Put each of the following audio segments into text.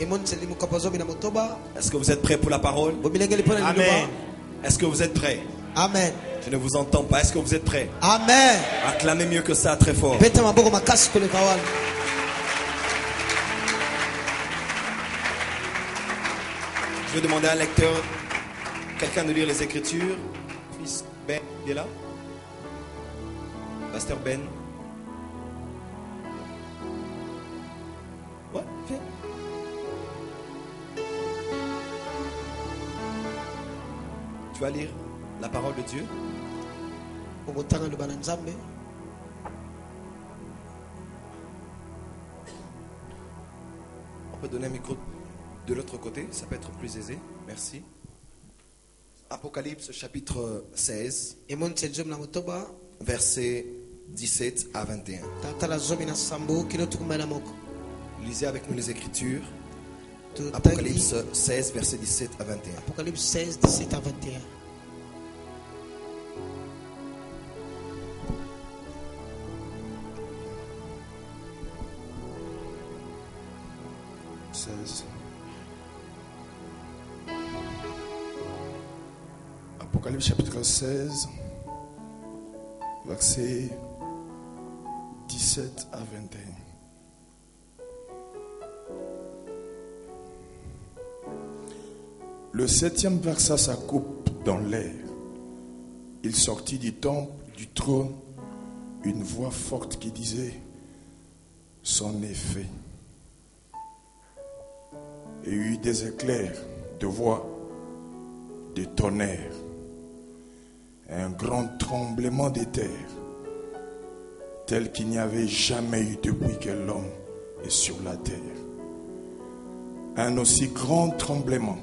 Est-ce que vous êtes prêts pour la parole? Amen. Est-ce que vous êtes prêts? Amen. Je ne vous entends pas. Est-ce que vous êtes prêts? Amen. Acclamez mieux que ça, très fort. Je vais demander à un lecteur, quelqu'un de lire les Écritures. Fils Ben, il est là? Pasteur Ben. Ouais, viens. Tu vas lire la parole de Dieu? On peut donner un micro de l'autre côté, ça peut être plus aisé. Merci. Apocalypse chapitre 16, versets 17 à 21. Lisez avec nous les Écritures. Apocalypse 16, versets 17 à 21. Apocalypse 16, 17 à 21. Apocalypse chapitre 16, versets 17 à 21. Le septième versa sa coupe dans l'air. Il sortit du temple, du trône, une voix forte qui disait: c'en est fait. Et eut des éclairs de voix, des tonnerres, un grand tremblement des terres, tel qu'il n'y avait jamais eu depuis que l'homme est sur la terre. Un aussi grand tremblement,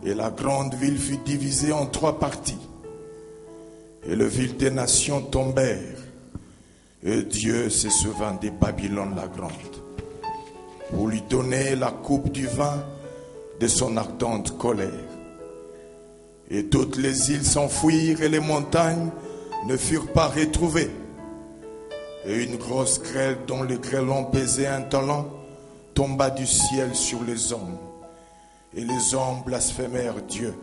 et la grande ville fut divisée en 3 parties, et les villes des nations tombèrent, et Dieu se souvint de Babylone la grande, pour lui donner la coupe du vin de son ardente colère. Et toutes les îles s'enfuirent et les montagnes ne furent pas retrouvées. Et une grosse grêle dont le grêlon pesait un talent tomba du ciel sur les hommes. Et les hommes blasphémèrent Dieu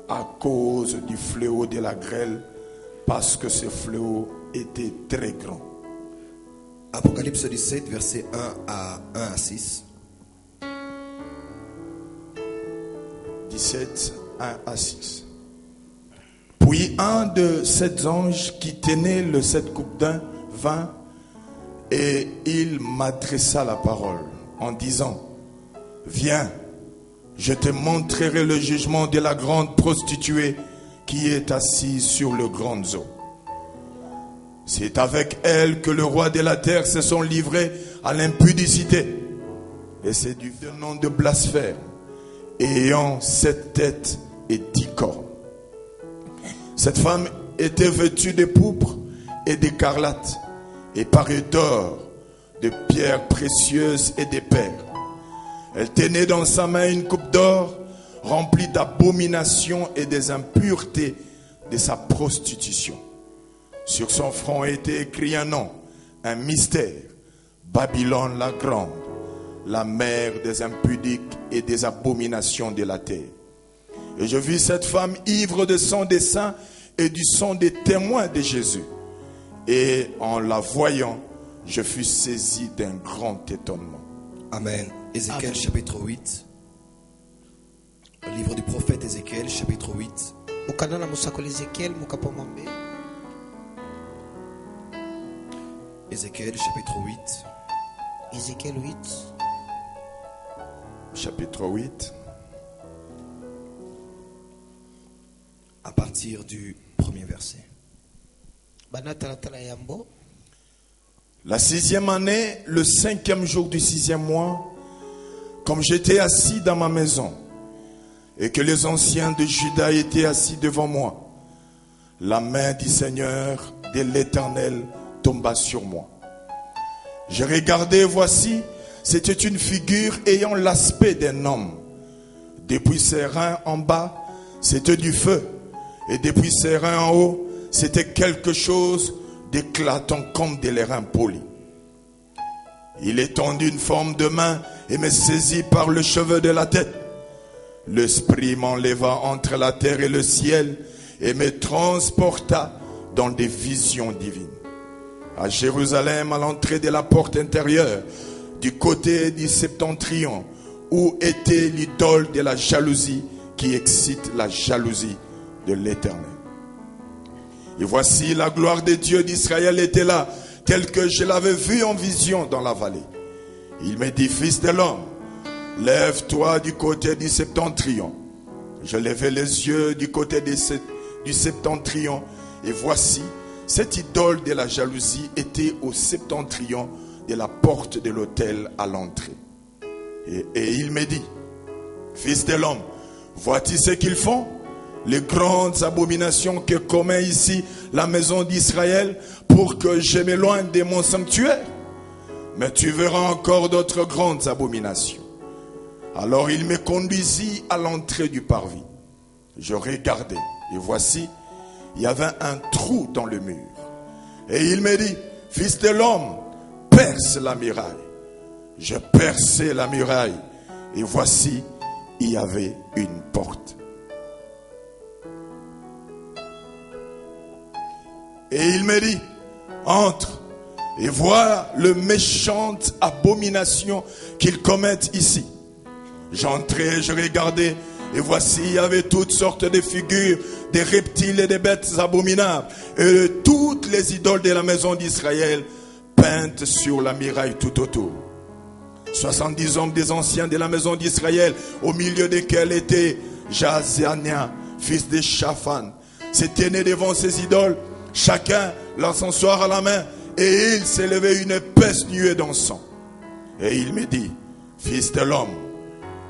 à cause du fléau de la grêle, parce que ce fléau était très grand. Apocalypse 17, versets 1 à 6. 17, 1 à 6. Puis un de 7 anges qui tenait le 7 coupes d'un vint, et il m'adressa la parole en disant: viens, je te montrerai le jugement de la grande prostituée qui est assise sur le grand eau. C'est avec elle que le roi de la terre se sont livrés à l'impudicité. Et c'est du nom de blasphème, ayant 7 têtes et 10 cornes. Cette femme était vêtue de pourpre et d'écarlate, et parée d'or, de pierres précieuses et de perles. Elle tenait dans sa main une coupe d'or remplie d'abominations et des impuretés de sa prostitution. Sur son front était écrit un nom, un mystère: Babylone la grande, la mère des impudiques et des abominations de la terre. Et je vis cette femme ivre de sang des saints et du sang des témoins de Jésus. Et en la voyant, je fus saisi d'un grand étonnement. Amen. Ézéchiel chapitre 8. Le livre du prophète Ézéchiel chapitre 8. Ézéchiel chapitre 8. Ézéchiel 8. Chapitre 8. À partir du premier verset. La 6e année, le 5e jour du 6e mois, comme j'étais assis dans ma maison, et que les anciens de Juda étaient assis devant moi, la main du Seigneur, de l'Éternel, tomba sur moi. Je regardais, voici, c'était une figure ayant l'aspect d'un homme. Depuis ses reins en bas, c'était du feu, et depuis ses reins en haut, c'était quelque chose d'éclatant comme des reins polis. Il étendit une forme de main et me saisit par le cheveu de la tête. L'Esprit m'enleva entre la terre et le ciel et me transporta dans des visions divines. À Jérusalem, à l'entrée de la porte intérieure, du côté du septentrion, où était l'idole de la jalousie qui excite la jalousie de l'Éternel. Et voici la gloire de Dieu d'Israël était là, telle que je l'avais vue en vision dans la vallée. Il me dit, fils de l'homme, lève-toi du côté du septentrion. Je levai les yeux du côté du septentrion, et voici, cette idole de la jalousie était au septentrion de la porte de l'autel à l'entrée. Et il me dit, fils de l'homme, vois-tu ce qu'ils font? Les grandes abominations que commet ici la maison d'Israël pour que je m'éloigne de mon sanctuaire. Mais tu verras encore d'autres grandes abominations. Alors il me conduisit à l'entrée du parvis. Je regardai et voici, il y avait un trou dans le mur. Et il me dit, fils de l'homme, perce la muraille. Je perçai la muraille et voici, il y avait une porte. Et il me dit, entre et vois le méchante abomination qu'ils commettent ici. J'entrai, je regardais et voici, il y avait toutes sortes de figures, des reptiles et des bêtes abominables et toutes les idoles de la maison d'Israël peintes sur la muraille tout autour. 70 hommes des anciens de la maison d'Israël, au milieu desquels était Jazania, fils de Shaphan, se tenaient devant ces idoles, chacun l'encensoir à la main, et il s'élevait une épaisse nuée d'encens. Et il me dit, fils de l'homme,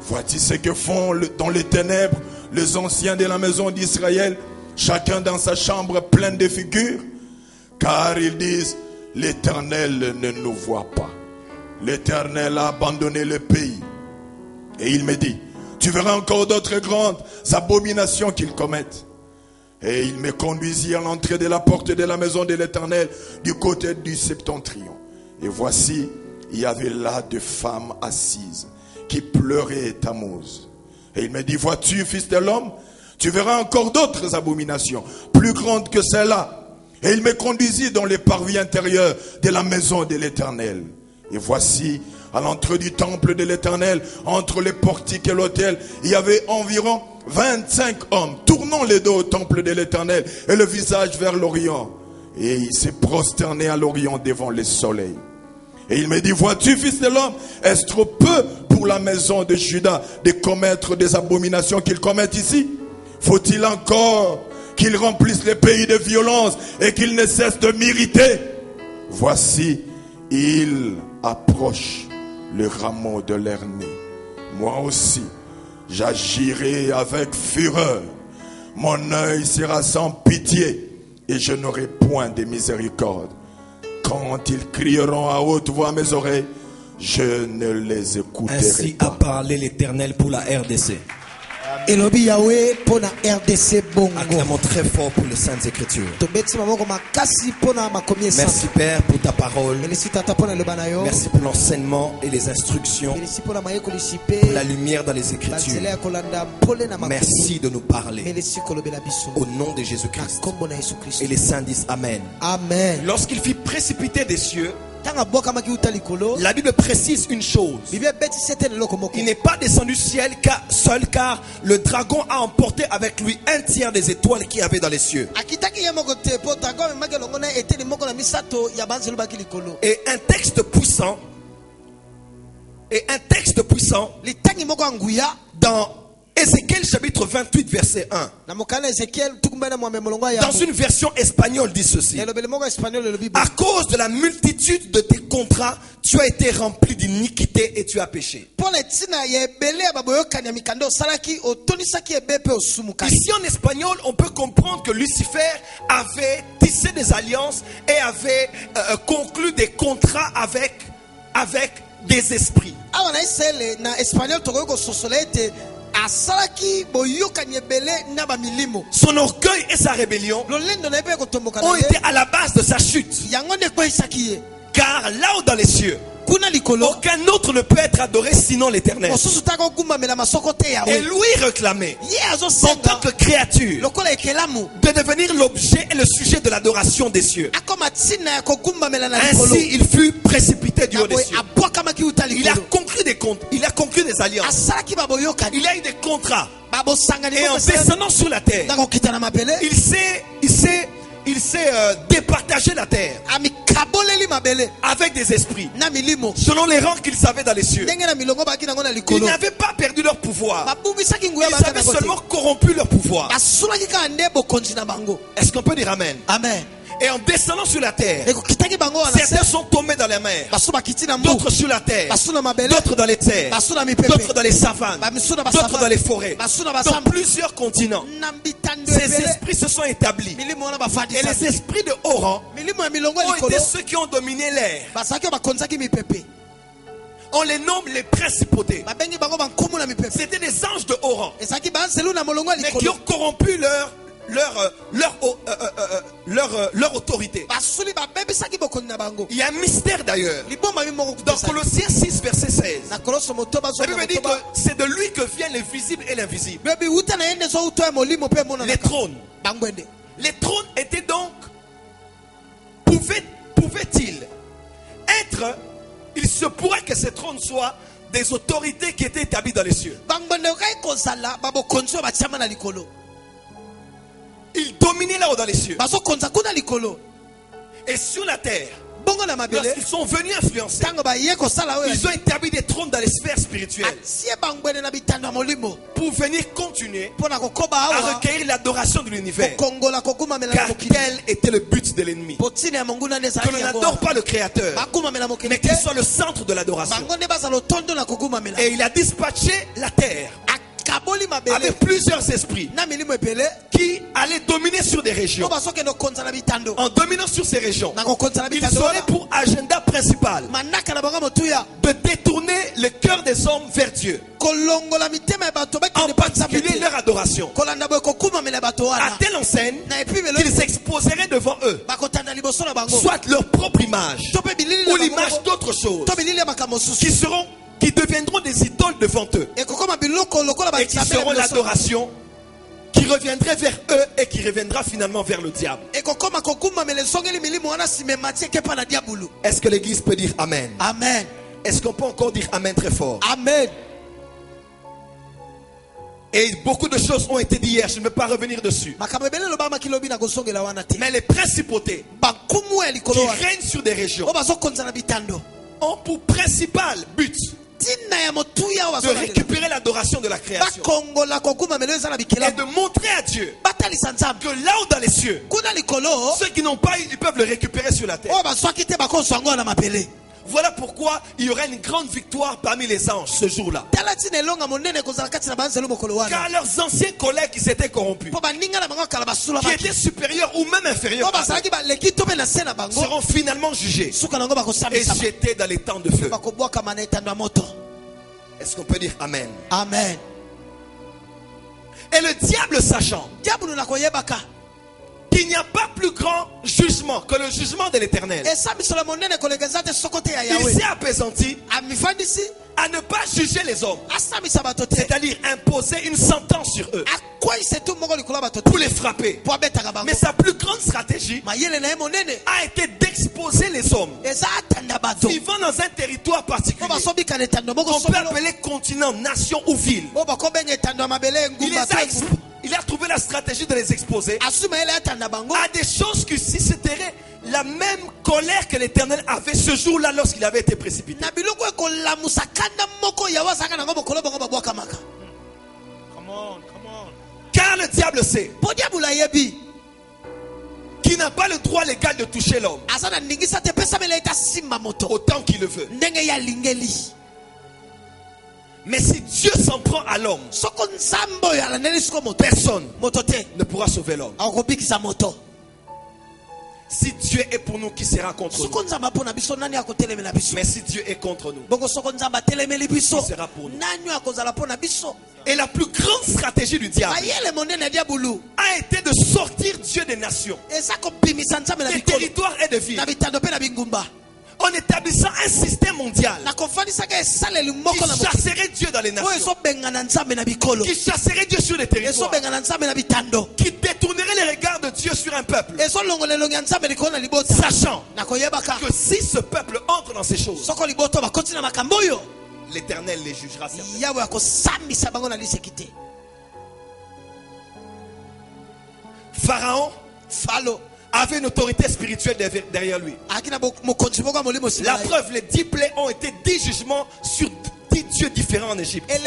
vois-tu ce que font dans les ténèbres les anciens de la maison d'Israël, chacun dans sa chambre pleine de figures? Car ils disent, l'Éternel ne nous voit pas. L'Éternel a abandonné le pays. Et il me dit, tu verras encore d'autres grandes abominations qu'ils commettent. Et il me conduisit à l'entrée de la porte de la maison de l'Éternel du côté du septentrion. Et voici, il y avait là deux femmes assises qui pleuraient Tammuz. Et il me dit, vois-tu, fils de l'homme, tu verras encore d'autres abominations, plus grandes que celles-là. Et il me conduisit dans les parvis intérieurs de la maison de l'Éternel. Et voici, à l'entrée du temple de l'Éternel, entre les portiques et l'autel, il y avait environ 25 hommes tournant les dos au temple de l'Éternel et le visage vers l'Orient. Et il s'est prosterné à l'Orient devant le soleil. Et il me dit, vois-tu, fils de l'homme, est-ce trop peu pour la maison de Juda de commettre des abominations qu'ils commettent ici? Faut-il encore qu'ils remplissent les pays de violence et qu'ils ne cessent de m'irriter? Voici, il approche le rameau de l'hernie. Moi aussi, j'agirai avec fureur. Mon œil sera sans pitié et je n'aurai point de miséricorde. Quand ils crieront à haute voix à mes oreilles, je ne les écouterai Ainsi pas. a parlé l'Éternel pour la RDC. Elobi Yahweh pour la RDC Bongo. Acclamons très fort pour les Saintes Écritures. Tobeti mamoko makasi pour na makomi Merci Père pour ta parole. Merci tata pour le banayo. Merci pour l'enseignement et les instructions. Merci pour la mayeko lisipe. Pour la lumière dans les Écritures. Merci de nous parler. Au nom de Jésus-Christ. Et les saints disent Amen. Amen. Lorsqu'il fit précipiter des cieux, la Bible précise une chose. Il n'est pas descendu du ciel seul, car le dragon a emporté avec lui un tiers des étoiles qu'il y avait dans les cieux. Et un texte puissant dans Ézéchiel chapitre 28 verset 1. Dans une version espagnole dit ceci. À cause de la multitude de tes contrats, tu as été rempli d'iniquité et tu as péché. Ici en espagnol, on peut comprendre que Lucifer avait tissé des alliances et avait conclu des contrats avec des esprits. Son orgueil et sa rébellion ont été à la base de sa chute. Car là-haut dans les cieux, aucun autre ne peut être adoré sinon l'Éternel. Et lui réclamait, en tant que créature, de devenir l'objet et le sujet de l'adoration des cieux. Ainsi, il fut précipité du haut des cieux. Il a conclu des comptes, il a conclu des alliances, il a eu des contrats. Et en descendant sur la terre, il s'est départagé la terre avec des esprits selon les rangs qu'il savait dans les cieux. Ils n'avaient pas perdu leur pouvoir, ils avaient seulement corrompu leur pouvoir. Est-ce qu'on peut dire amen? Amen. Et en descendant sur la terre, certains sont tombés dans la mer, d'autres sur la terre, d'autres dans les terres, d'autres dans les savanes, d'autres dans les forêts, dans plusieurs continents. Ces esprits se sont établis. Et les esprits de haut rang ont été ceux qui ont dominé l'air. On les nomme les principautés. C'était des anges de haut rang, mais qui ont corrompu leur autorité. Il y a un mystère d'ailleurs. Dans Colossiens 6 verset 16, la Bible dit que c'est de lui que viennent les visibles et l'invisible. Les trônes. Les trônes étaient donc, pouvaient-ils être, il se pourrait que ces trônes soient des autorités qui étaient établies dans les cieux. Ils dominaient là-haut dans les cieux. Et sur la terre, lorsqu'ils sont venus influencer, ils ont établi des trônes dans les sphères spirituelles pour venir continuer à recueillir l'adoration de l'univers. Car tel était le but de l'ennemi, que l'on n'adore pas le Créateur, mais qu'il soit le centre de l'adoration. Et il a dispatché la terre avec plusieurs esprits qui allaient dominer sur des régions. En dominant sur ces régions, ils auraient pour agenda principal de détourner le cœur des hommes vers Dieu, en particulier leur adoration, à telle enseigne qu'ils exposeraient devant eux soit leur propre image ou l'image d'autres choses qui deviendront des idoles devant eux, et qui seront l'adoration qui reviendrait vers eux et qui reviendra finalement vers le diable. Est-ce que l'église peut dire amen? Amen. Est-ce qu'on peut encore dire amen très fort? Amen. Et beaucoup de choses ont été dites hier, je ne vais pas revenir dessus. Mais les principautés qui règnent sur des régions ont pour principal but de récupérer l'adoration de la création et de montrer à Dieu que là-haut dans les cieux, ceux qui n'ont pas eu, ils peuvent le récupérer sur la terre. Voilà pourquoi il y aura une grande victoire parmi les anges ce jour-là. Car leurs anciens collègues qui s'étaient corrompus, qui étaient supérieurs ou même inférieurs à eux, seront finalement jugés et jetés dans les temps de feu. Est-ce qu'on peut dire amen? Amen. Et le diable sachant qu'il n'y a pas plus grand jugement que le jugement de l'Éternel, il s'est appesanti à ne pas juger les hommes, c'est-à-dire imposer une sentence sur eux pour les frapper. Mais sa plus grande stratégie a été d'exposer les hommes vivant dans un territoire particulier qu'on peut appeler continent, nation ou ville. Il a trouvé la stratégie de les exposer à des choses que si c'était la même colère que l'Éternel avait ce jour-là lorsqu'il avait été précipité. Car le diable sait qu'il n'a pas le droit légal de toucher l'homme autant qu'il le veut. Mais si Dieu s'en prend à l'homme, personne ne pourra sauver l'homme. Si Dieu est pour nous, qui sera contre nous? Mais si Dieu est contre nous, qui sera pour nous? Et la plus grande stratégie du diable a été de sortir Dieu des nations, des territoires et de villes, en établissant un système mondial qui chasserait Dieu dans les nations, qui chasserait Dieu sur les territoires, qui détournerait les regards de Dieu sur un peuple, sachant que si ce peuple entre dans ces choses, l'Éternel les jugera certainement. Pharaon avait une autorité spirituelle derrière lui. La preuve, les 10 plaies ont été 10 jugements sur 10 dieux différents en Égypte. Mais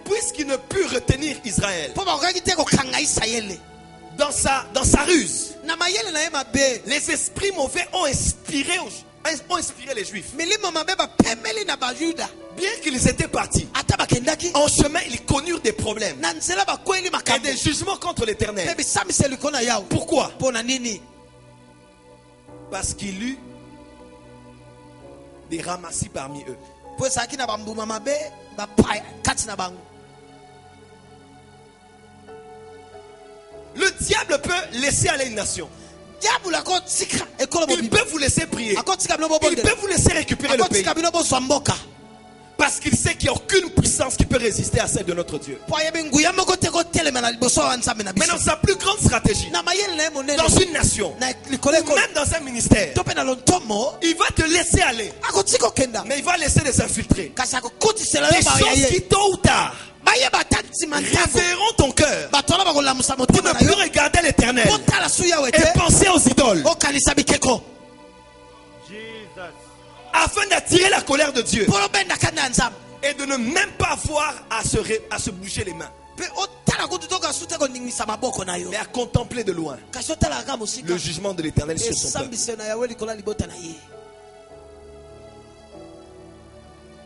puisqu'il ne put retenir Israël dans sa ruse, les esprits mauvais ont inspiré les Juifs. Bien qu'ils étaient partis, en chemin ils connurent des problèmes et des jugements contre l'Éternel. Pourquoi? Parce qu'il eut des ramassis parmi eux. Le diable peut laisser aller une nation. Il peut vous laisser prier. Il peut vous laisser récupérer le pays. Parce qu'il sait qu'il n'y a aucune puissance qui peut résister à celle de notre Dieu. Mais dans sa plus grande stratégie, dans une nation, ou même dans un ministère, il va te laisser aller. Mais il va laisser les infiltrer. Des choses qui tôt ou tard réveilleront ton cœur pour ne plus regarder l'Éternel et penser aux idoles, afin d'attirer la colère de Dieu et de ne même pas avoir à se bouger les mains, mais à contempler de loin le jugement de l'Éternel sur son peuple.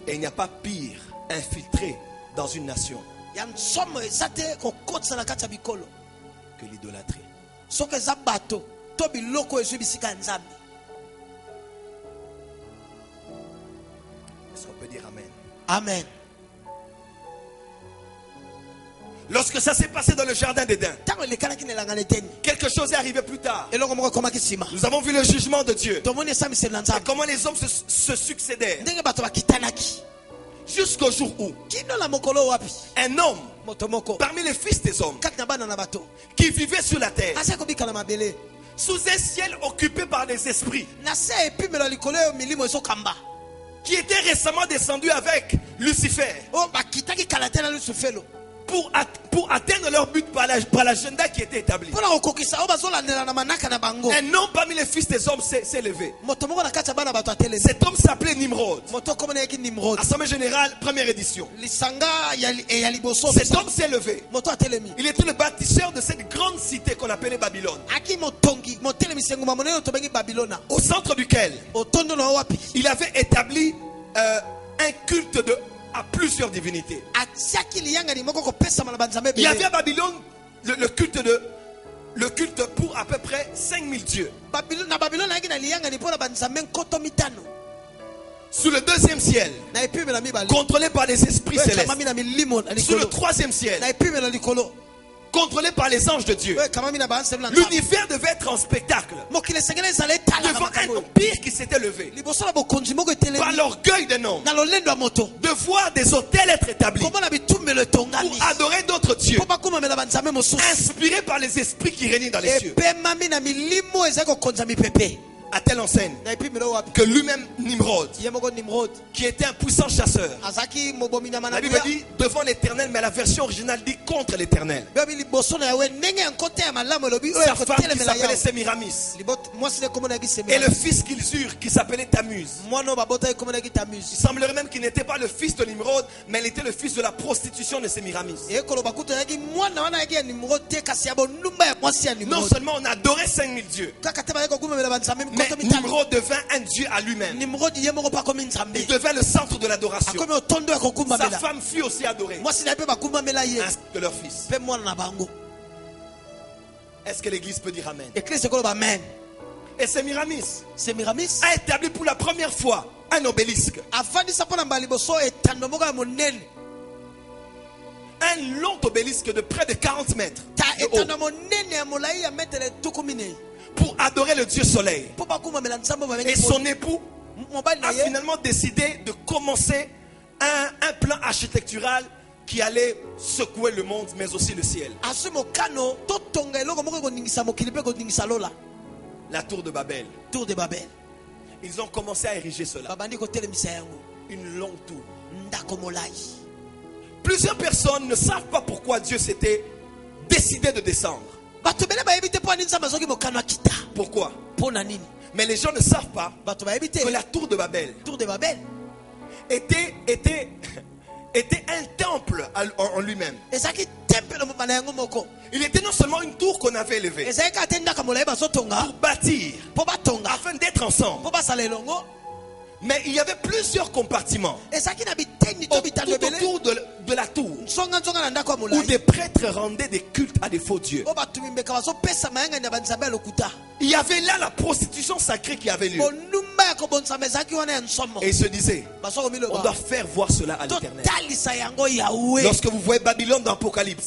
Et il n'y a pas pire infiltré dans une nation que l'idolâtrie. Est-ce qu'on peut dire amen? Amen. Lorsque ça s'est passé dans le jardin d'Éden, quelque chose est arrivé plus tard. Nous avons vu le jugement de Dieu et comment les hommes se succédèrent jusqu'au jour où un homme parmi les fils des hommes qui vivait sur la terre sous un ciel occupé par des esprits qui étaient récemment descendus avec Lucifer pour atteindre leur but par l'agenda qui était établi. Un homme parmi les fils des hommes s'est levé. Cet homme s'appelait Nimrod. Assemblée générale, première édition. Cet homme s'est levé. Il était le bâtisseur de cette grande cité qu'on appelait Babylone, au centre duquel il avait établi un culte à plusieurs divinités. Il y avait à Babylone le culte pour à peu près 5000 dieux. Sous le deuxième ciel, contrôlé par les esprits célestes. Sous le troisième ciel, contrôlé par les anges de Dieu. L'univers devait être en spectacle devant un empire qui s'était levé par l'orgueil d'un homme, de voir des autels être établis pour adorer d'autres dieux, inspirés par les esprits qui régnent dans les cieux. À telle enseigne que lui-même Nimrod, qui était un puissant chasseur, la Bible dit devant l'Éternel, mais la version originale dit contre l'Éternel. Sa femme qui s'appelait Sémiramis et le fils qu'ils eurent qui s'appelait Tammuz. Il semblerait même qu'il n'était pas le fils de Nimrod, mais il était le fils de la prostitution de Sémiramis. Non seulement on adorait 5000 dieux, mais Nimrod devint un dieu à lui-même. Il devint le centre de l'adoration. Sa femme fut aussi adorée, ainsi que leur fils. Est-ce que l'église peut dire amen? Et Sémiramis a établi pour la première fois un obélisque, un long obélisque de près de 40 mètres de haut pour adorer le Dieu soleil. Et son époux a finalement décidé de commencer un plan architectural qui allait secouer le monde, mais aussi le ciel. La tour de Babel. Ils ont commencé à ériger cela. Une longue tour. Plusieurs personnes ne savent pas pourquoi Dieu s'était décidé de descendre. Pourquoi? Mais les gens ne savent pas que la tour de Babel était un temple en lui-même. Il était non seulement une tour qu'on avait élevée pour bâtir, afin d'être ensemble. Mais il y avait plusieurs compartiments autour de la tour où des prêtres rendaient des cultes à des faux dieux. Il y avait là la prostitution sacrée qui avait lieu. Et il se disait, on doit faire voir cela à l'Éternel. Lorsque vous voyez Babylone dans l'Apocalypse,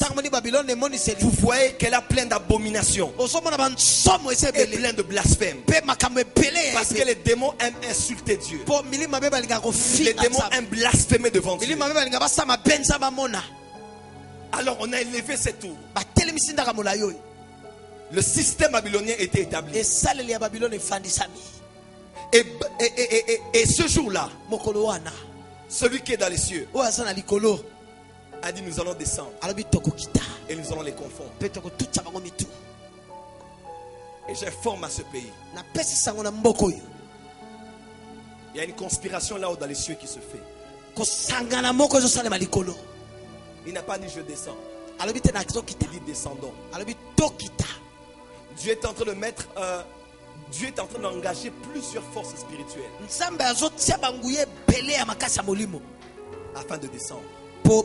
vous voyez qu'elle a plein d'abominations et plein de blasphèmes. Parce que les démons aiment insulter Dieu. Les démons aiment blasphémer devant Dieu. Alors on a élevé cette tour. Le système babylonien était établi. Et ce jour-là, celui qui est dans les cieux a dit, nous allons descendre et nous allons les confondre. Et j'informe à ce pays. Il y a une conspiration là-haut dans les cieux qui se fait. Il n'a pas dit je descends. Il dit descendons. Dieu est en train de mettre Dieu est en train d'engager plusieurs forces spirituelles afin de descendre pour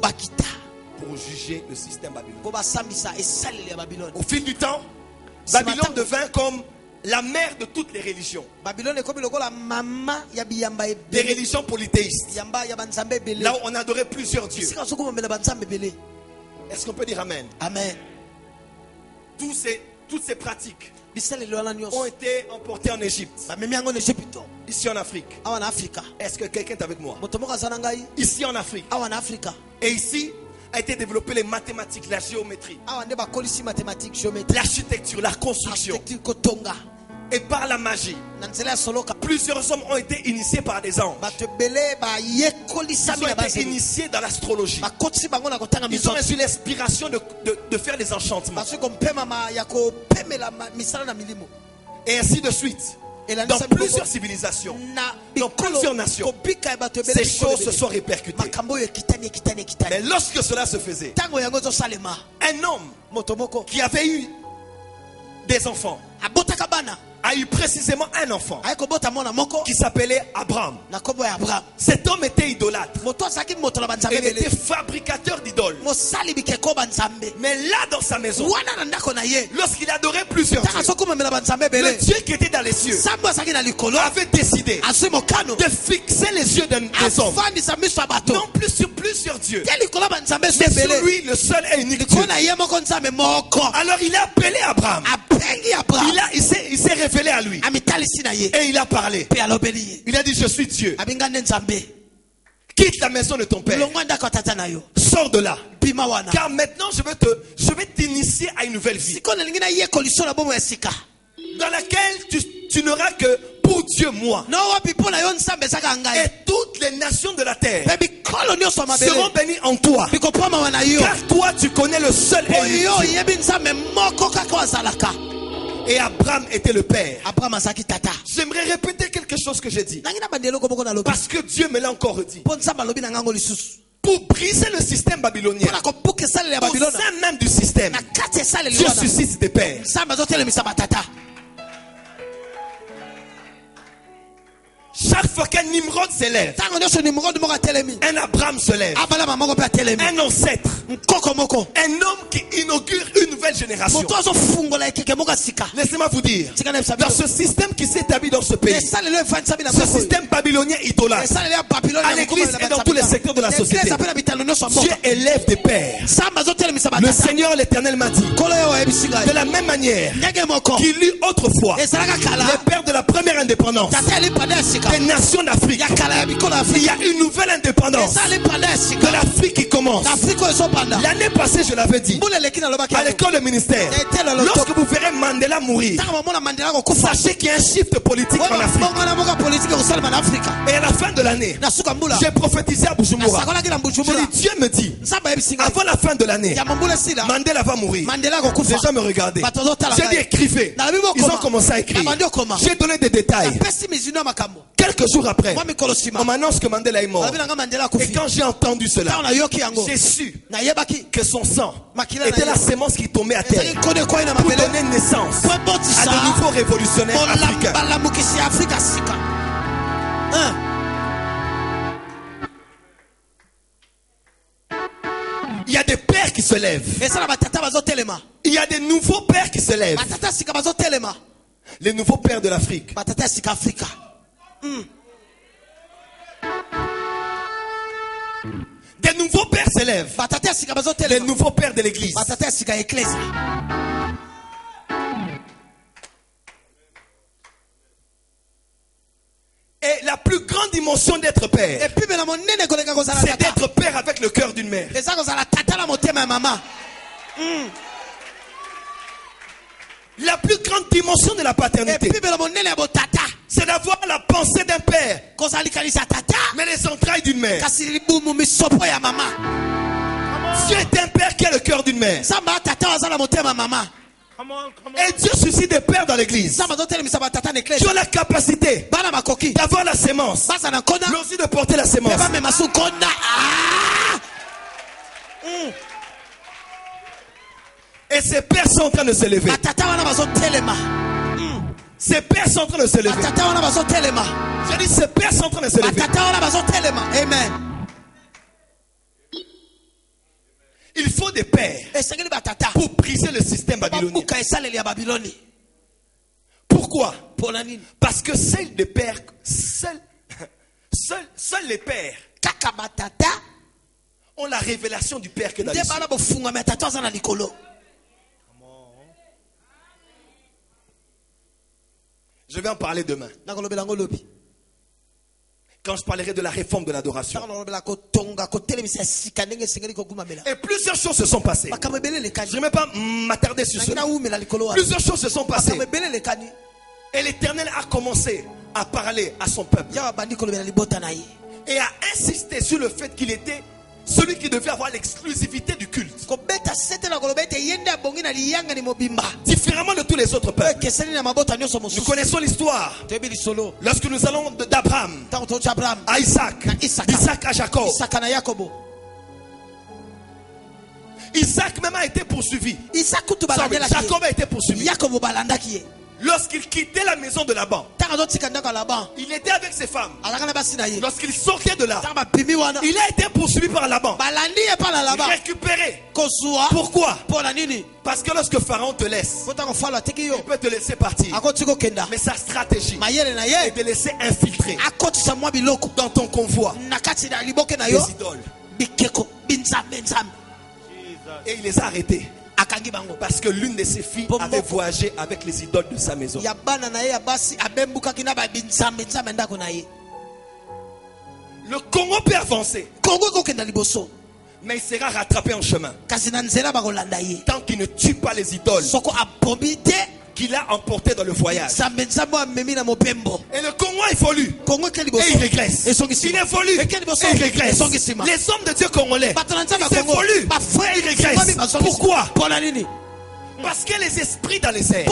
juger le système babylonien. Au fil du temps, Babylone devint comme la mère de toutes les religions. Des religions polythéistes. Là où on adorait plusieurs dieux. Est-ce qu'on peut dire Amen? Amen. Toutes ces pratiques ont été emportées en Égypte. Ici en Afrique. Est-ce que quelqu'un est avec moi? Ici en Afrique. Et ici a été développé les mathématiques, la géométrie, l'architecture, la construction. Et par la magie, plusieurs hommes ont été initiés par des anges. Ils ont été initiés dans l'astrologie. Ils ont reçu l'inspiration de faire des enchantements. Et ainsi de suite. Dans plusieurs civilisations, dans plusieurs nations, ces choses se sont répercutées. Mais lorsque cela se faisait, un homme qui avait eu des enfants a eu précisément un enfant qui s'appelait Abraham. Cet homme était idolâtre. Il était fabricateur d'idoles. Mais là dans sa maison, lorsqu'il adorait plusieurs dieux, le Dieu qui était dans les cieux avait décidé de fixer les yeux des hommes non plus sur plusieurs dieux, mais sur lui, le seul et unique Dieu. Alors il a appelé Abraham. Il s'est révélé à lui et il a parlé. Il a dit, je suis Dieu. Quitte la maison de ton père, sors de là, car maintenant je vais t'initier à une nouvelle vie dans laquelle tu n'auras que pour Dieu moi. Et toutes les nations de la terre seront bénies en toi, car toi tu connais le seul et unique Dieu. Et Abraham était le père. J'aimerais répéter quelque chose que j'ai dit, parce que Dieu me l'a encore dit. Pour briser le système babylonien, au sein même du système, Dieu suscite des pères. Chaque fois qu'un Nimrod s'élève, un Abraham se lève, un ancêtre, un homme qui inaugure une nouvelle génération. Laissez-moi vous dire, dans ce système qui s'est établi dans ce pays, ce système babylonien idolâtre, à l'église et dans tous les secteurs de la société, Dieu élève des pères. Le Seigneur l'Éternel m'a dit, de la même manière qu'il eut autrefois les pères de la première indépendance des nations d'Afrique, il y a une nouvelle indépendance de l'Afrique qui commence. L'année passée, je l'avais dit, à l'école de ministère, lorsque vous verrez Mandela mourir, sachez qu'il y a un shift politique en Afrique. Et à la fin de l'année, j'ai prophétisé à Bujumbura. Je dis, Dieu me dit, avant la fin de l'année, Mandela va mourir. Les gens me regardaient. J'ai dit, écrivez. Ils ont commencé à écrire. J'ai donné des détails. Quelques jours après, on m'annonce que Mandela est mort. Et quand j'ai entendu cela, j'ai su que son sang était la sémence qui tombait à terre pour donner naissance à de nouveaux révolutionnaires africains. Il y a des pères qui se lèvent. Il y a des nouveaux pères qui se lèvent. Les nouveaux pères de l'Afrique. Des nouveaux pères s'élèvent. Les nouveaux pères de l'église. Et la plus grande dimension d'être père, c'est d'être père avec le cœur d'une mère. La plus grande dimension de la paternité, c'est d'avoir la pensée d'un père, mais les entrailles d'une mère. Dieu est un père qui a le cœur d'une mère. Et Dieu suscite des pères dans l'église qui ont la capacité d'avoir la sémence, mais aussi de porter la sémence. Et ces pères sont en train de se lever. Ces pères sont en train de se lever. J'ai dit, ces pères sont en train de se lever. Amen. Il faut des pères pour briser le système babylonien. Pourquoi? Parce que seuls les pères ont la révélation du Père que dans les cieux. Je vais en parler demain. Quand je parlerai de la réforme de l'adoration. Et plusieurs choses se sont passées. Je ne vais même pas m'attarder sur cela. Plusieurs choses se sont passées. Et l'Éternel a commencé à parler à son peuple. Et à insister sur le fait qu'il était celui qui devait avoir l'exclusivité du culte. Différemment de tous les autres peuples. Nous connaissons l'histoire. Lorsque nous allons d'Abraham à Isaac, d'Isaac à Jacob. Isaac même a été poursuivi. Jacob a été poursuivi. Lorsqu'il quittait la maison de Laban, il était avec ses femmes. Lorsqu'il sortait de là, il a été poursuivi par Laban, récupéré. Pourquoi? Parce que lorsque Pharaon te laisse, il peut te laisser partir. Mais sa stratégie est de laisser infiltrer dans ton convoi les idoles. Et il les a arrêtés. Parce que l'une de ses filles avait voyagé avec les idoles de sa maison. Le Congo peut avancer, mais il sera rattrapé en chemin tant qu'il ne tue pas les idoles qu'il a emporté dans le voyage. Et le Congo évolue et il régresse. Il évolue et il régresse. Les hommes de Dieu congolais, ils évoluent et ils régressent. Pourquoi? Parce que les esprits dans les airs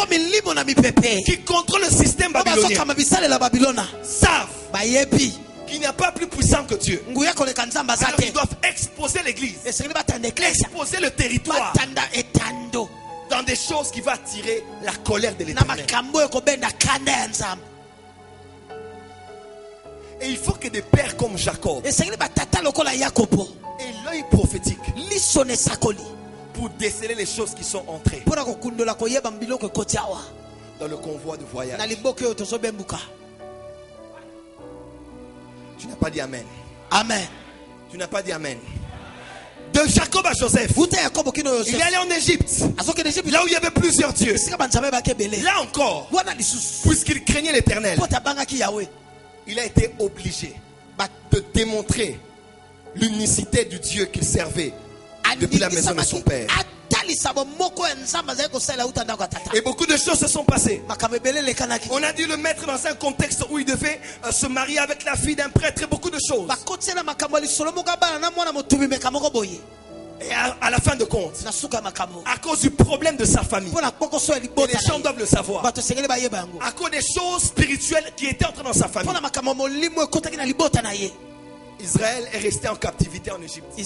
qui contrôlent le système babylonien savent qu'il n'y a pas plus puissant que Dieu. Alors ils doivent exposer l'église, exposer le territoire dans des choses qui vont attirer la colère de l'Éternel. Et il faut que des pères comme Jacob aient l'œil prophétique pour déceler les choses qui sont entrées dans le convoi de voyage. Tu n'as pas dit Amen. Amen. Tu n'as pas dit Amen. De Jacob à Joseph, il est allé en Égypte, là où il y avait plusieurs dieux. Là encore, puisqu'il craignait l'Éternel, il a été obligé de démontrer l'unicité du Dieu qu'il servait depuis la maison de son père. Et beaucoup de choses se sont passées. On a dû le mettre dans un contexte où il devait se marier avec la fille d'un prêtre et beaucoup de choses. Et à la fin de compte, à cause du problème de sa famille, et les gens doivent le savoir, à cause des choses spirituelles qui étaient entrées dans sa famille, Israël est resté en captivité en Égypte et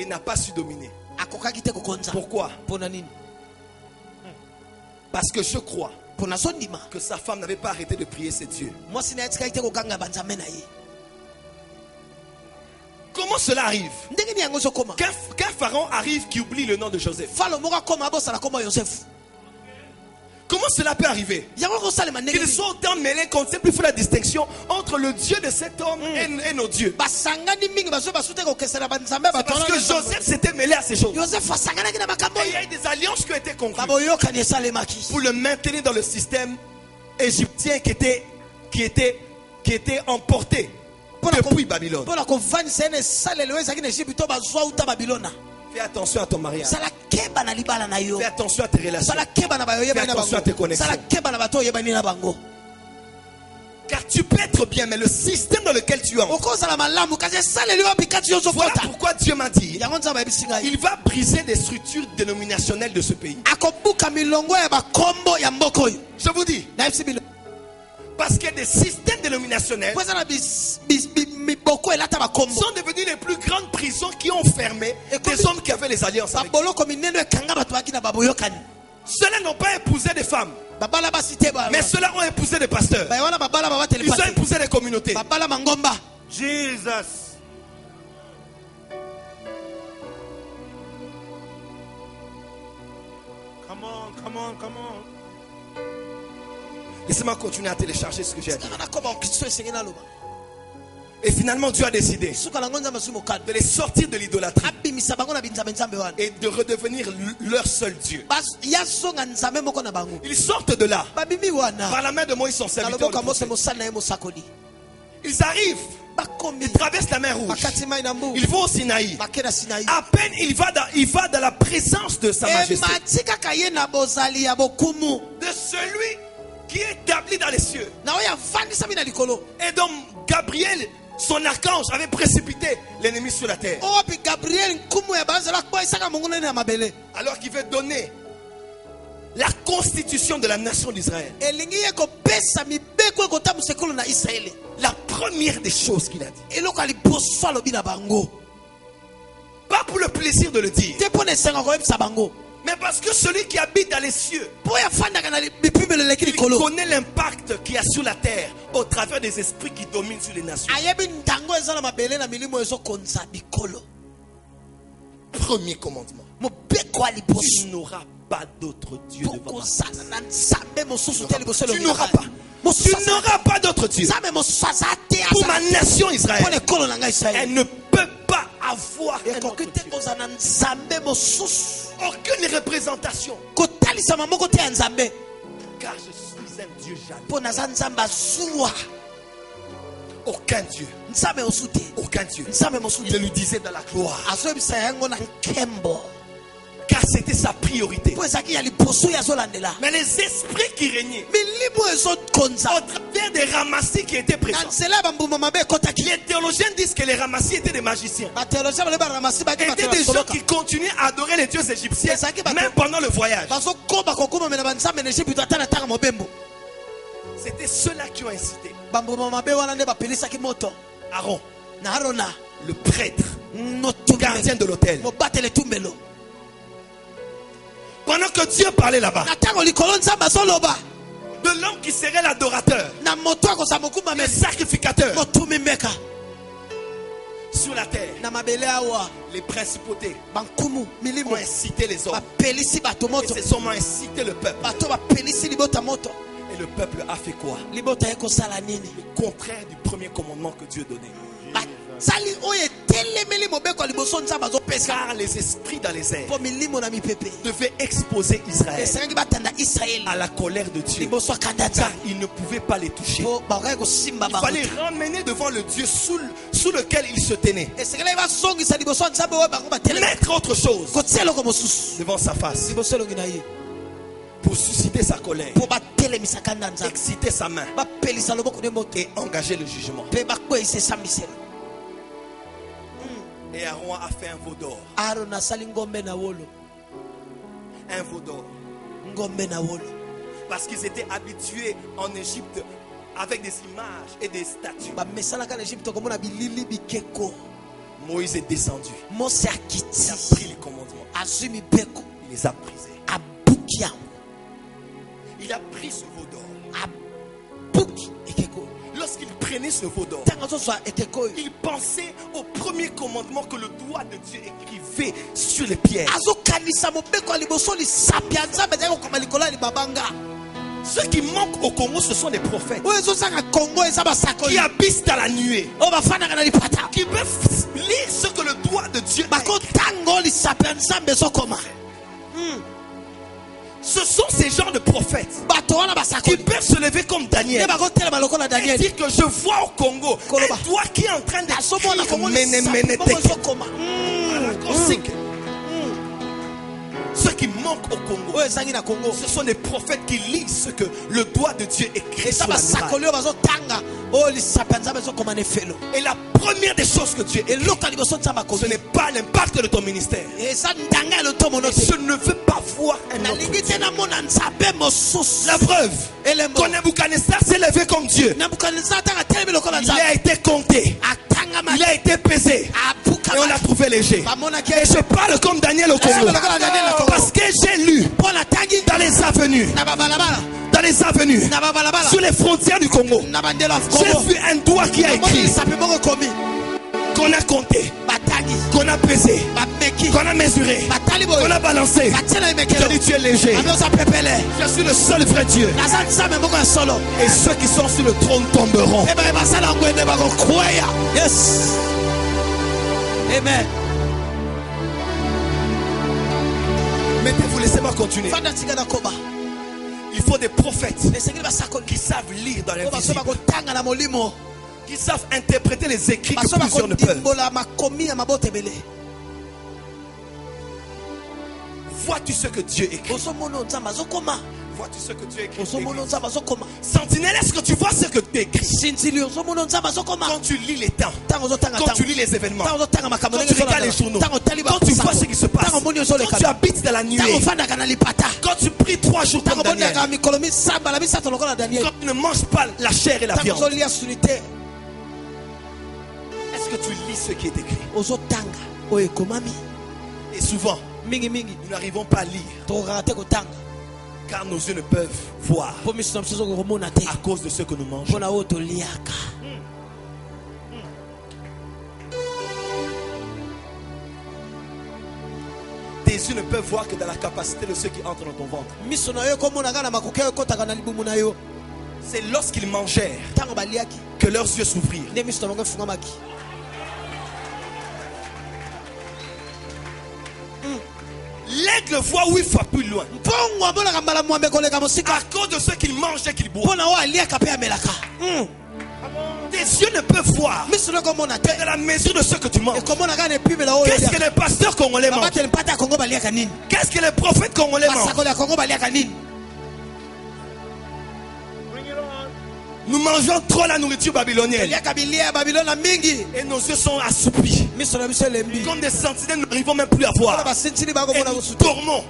n'a pas su dominer. Pourquoi? Parce que je crois que sa femme n'avait pas arrêté de prier ses dieux. Comment cela arrive? Qu'un pharaon arrive qui oublie le nom de Joseph? Comment cela peut arriver? Qu'ils soient autant mêlés qu'on ne sait plus faire la distinction entre le Dieu de cet homme et nos dieux. Parce que Joseph s'était mêlé à ces choses. Et il y a eu des alliances qui ont été conclues pour le maintenir dans le système égyptien qui était emporté depuis Babylone. Fais attention à ton mariage. Fais attention à tes relations. Fais attention à tes connexions. Car tu peux être bien, mais le système dans lequel tu es, voilà pourquoi Dieu m'a dit, il va briser des structures dénominationnelles de ce pays. Je vous dis, parce que des systèmes dénominationnels sont devenus les plus grandes prisons qui ont fermé des hommes qui avaient les alliances avec eux. Ceux-là n'ont pas épousé des femmes, mais ceux-là ont épousé des pasteurs. Ils ont épousé des communautés. Jesus. Come on. Laissez-moi continuer à télécharger ce que j'ai dit. Et finalement, Dieu a décidé de les sortir de l'idolâtrie et de redevenir leur seul Dieu. Ils sortent de là par la main de Moïse, son serviteur. Ils arrivent, ils traversent la mer Rouge, ils vont au Sinaï. À peine il va dans la présence de sa majesté, de celui qui est établi dans les cieux. Et donc Gabriel, son archange, avait précipité l'ennemi sur la terre. Alors qu'il veut donner la constitution de la nation d'Israël. La première des choses qu'il a dit, pas pour le plaisir de le dire, mais parce que celui qui habite dans les cieux, il connaît l'impact qu'il y a sur la terre au travers des esprits qui dominent sur les nations. Premier commandement: tu n'auras pas d'autre Dieu devant moi. Tu n'auras pas. Tu n'auras pas d'autre Dieu pour ma nation Israël. Elle ne peut pas avoir un autre Dieu. Aucune représentation. Car je suis un Dieu jaloux. Aucun Dieu. Aucun Dieu. Il le lui disait dans la gloire. Car c'était sa priorité. Mais les esprits qui régnaient au travers des ramassis qui étaient présents. Les théologiens disent que les ramassis étaient des magiciens. Étaient des gens qui continuaient à adorer les dieux égyptiens même pendant le voyage. C'était ceux-là qui ont incité Aaron, le prêtre, gardien de l'autel. Pendant que Dieu parlait là-bas de l'homme qui serait l'adorateur, le sacrificateur, sur la terre, les principautés ont incité les hommes. Et c'est seulement incité le peuple. Et le peuple a fait quoi? Le contraire du premier commandement que Dieu donnait. Car les esprits dans les airs devaient exposer Israël à la colère de Dieu, car ils ne pouvaient pas les toucher. Il fallait ramener devant le Dieu sous lequel ils se tenaient, mettre autre chose devant sa face pour susciter sa colère, exciter sa main et engager le jugement. Et Aaron a fait un veau d'or. Un veau d'or. Parce qu'ils étaient habitués en Égypte avec des images et des statues. Moïse est descendu. Il a pris les commandements. Il les a brisés. Il a pris ce veau d'or. Lorsqu'il prenait ce veau d'or, il pensait au premier commandement que le doigt de Dieu écrivait sur les pierres. Ceux qui manquent au Congo, ce sont des prophètes qui habitent dans la nuée, qui peuvent lire ce que le doigt de Dieu a écrit. Ce sont ces genres de prophètes qui peuvent se lever comme Daniel et dire que je vois au Congo un doigt qui est en train d'écrire. Ceux qui manquent au Congo, ce sont des prophètes qui lisent ce que le doigt de Dieu écrit sur la muraille. Et la première des choses que Dieu écrit, ce n'est pas l'impact de ton ministère. Et je ne veux pas voir un autre Dieu. La preuve, quand Nebuchadnezzar s'est levé comme Dieu, il a été compté, il a été pesé, et on l'a trouvé léger. Et je parle comme Daniel au Congo, parce que j'ai lu dans les avenues, sur les frontières du Congo, j'ai vu un doigt qui a écrit, qu'on a compté, qu'on a pesé, qu'on a mesuré, qu'on a balancé. Je dis tu es léger. Je suis le seul vrai Dieu. Et ceux qui sont sur le trône tomberont. Yes. Amen. Mettez-vous, laissez-moi continuer. Il faut des prophètes qui savent lire dans l'invisible, qui savent interpréter les écrits que plusieurs ne peuvent. Vois-tu ce que Dieu écrit? Vois-tu ce que Dieu écrit? Sentinelle, est-ce que tu vois ce que Dieu écrit? Quand tu lis les temps, quand tu lis les événements, quand tu regardes les journaux, quand tu vois ce qui se passe, quand tu habites dans la nuée, quand tu pries 3 jours comme Daniel, quand tu ne manges pas la chair et la viande, est-ce que tu lis ce qui est écrit? Et souvent, nous n'arrivons pas à lire, car nos yeux ne peuvent voir à cause de ce que nous mangeons. Tes yeux ne peuvent voir que dans la capacité de ceux qui entrent dans ton ventre. C'est lorsqu'ils mangèrent que leurs yeux s'ouvrirent. L'aigle voit 8 fois plus loin à cause de ce qu'il mange et qu'il boit. Tes yeux ne peuvent voir que de la mesure de ce que tu manges. Qu'est-ce que les pasteurs congolais mangent? Qu'est-ce que les prophètes congolais mangent? Nous mangeons trop la nourriture babylonienne et nos yeux sont assoupis comme des sentinelles. Nous n'arrivons même plus à voir et nous dormons.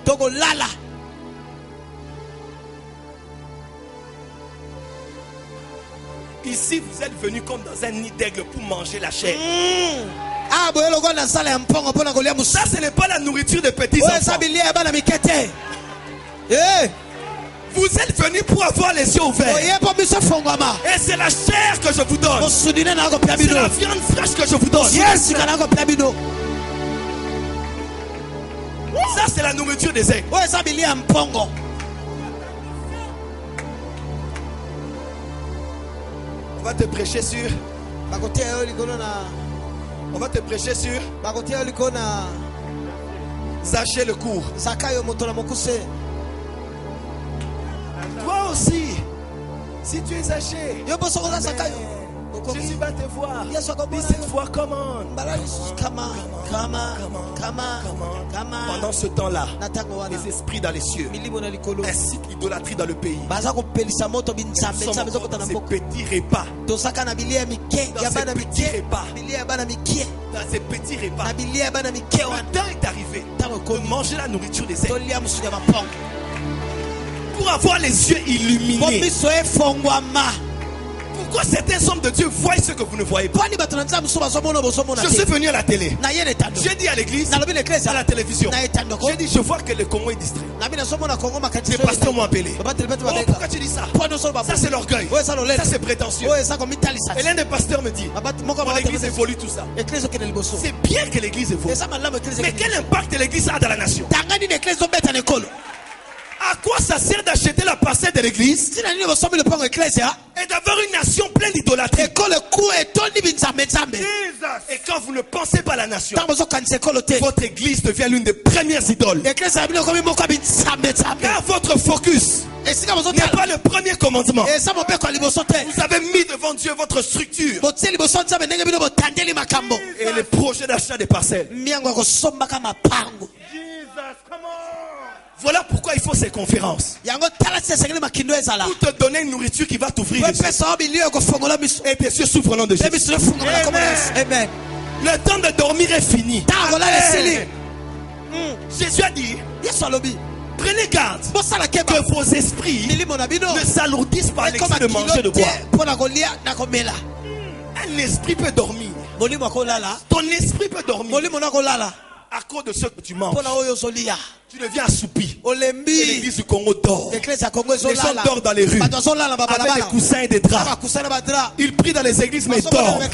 Ici vous êtes venus comme dans un nid d'aigle pour manger la chair. Ça ce n'est pas la nourriture des petits enfants. Vous êtes venus pour avoir les yeux ouverts. Et c'est la chair que je vous donne. C'est la viande fraîche que je vous donne. Ça c'est la nourriture des aigles. On va te prêcher sur. On va te prêcher sur. Zaché le cours. Toi aussi, si tu es Zaché, Jésus va te voir. Dis cette fois, come on. Pendant ce temps-là, les esprits dans les cieux ainsi que l'idolâtrie dans le pays. Ces petits repas. Dans ces petits repas. Le temps est arrivé de manger la nourriture des aigles. Pour avoir les yeux illuminés. Pourquoi certains hommes de Dieu voient ce que vous ne voyez pas? Je suis venu à la télé. J'ai dit à l'église, à la télévision. J'ai dit, je vois que le Congo est distrait. Les pasteurs m'ont appelé. Oh, pourquoi tu dis ça? Ça c'est l'orgueil. Ça c'est prétentieux. Et l'un des pasteurs me dit, l'église évolue tout ça. C'est bien que l'église évolue. Mais quel impact l'église a dans la nation? À quoi ça sert d'acheter la parcelle de l'église et d'avoir une nation pleine d'idolâtrie? Et quand vous ne pensez pas à la nation, votre église devient l'une des premières idoles. Car votre focus n'est pas le premier commandement. Vous avez mis devant Dieu votre structure et le projet d'achat des parcelles. Voilà pourquoi il faut ces conférences. Pour te donner une nourriture qui va t'ouvrir les yeux. Et tes yeux s'ouvrent au nom de Jésus. Amen. Le temps de dormir est fini. Jésus a dit, prenez garde que vos esprits ne s'alourdissent par l'excès de manger de boire. Un esprit peut dormir. Ton esprit peut dormir. À cause de ce que tu manges, tu deviens assoupi. Et l'église du Congo dort. Les gens dorment dans les rues avec des coussins et des draps. Ils prient dans les églises mais ils dorment. Et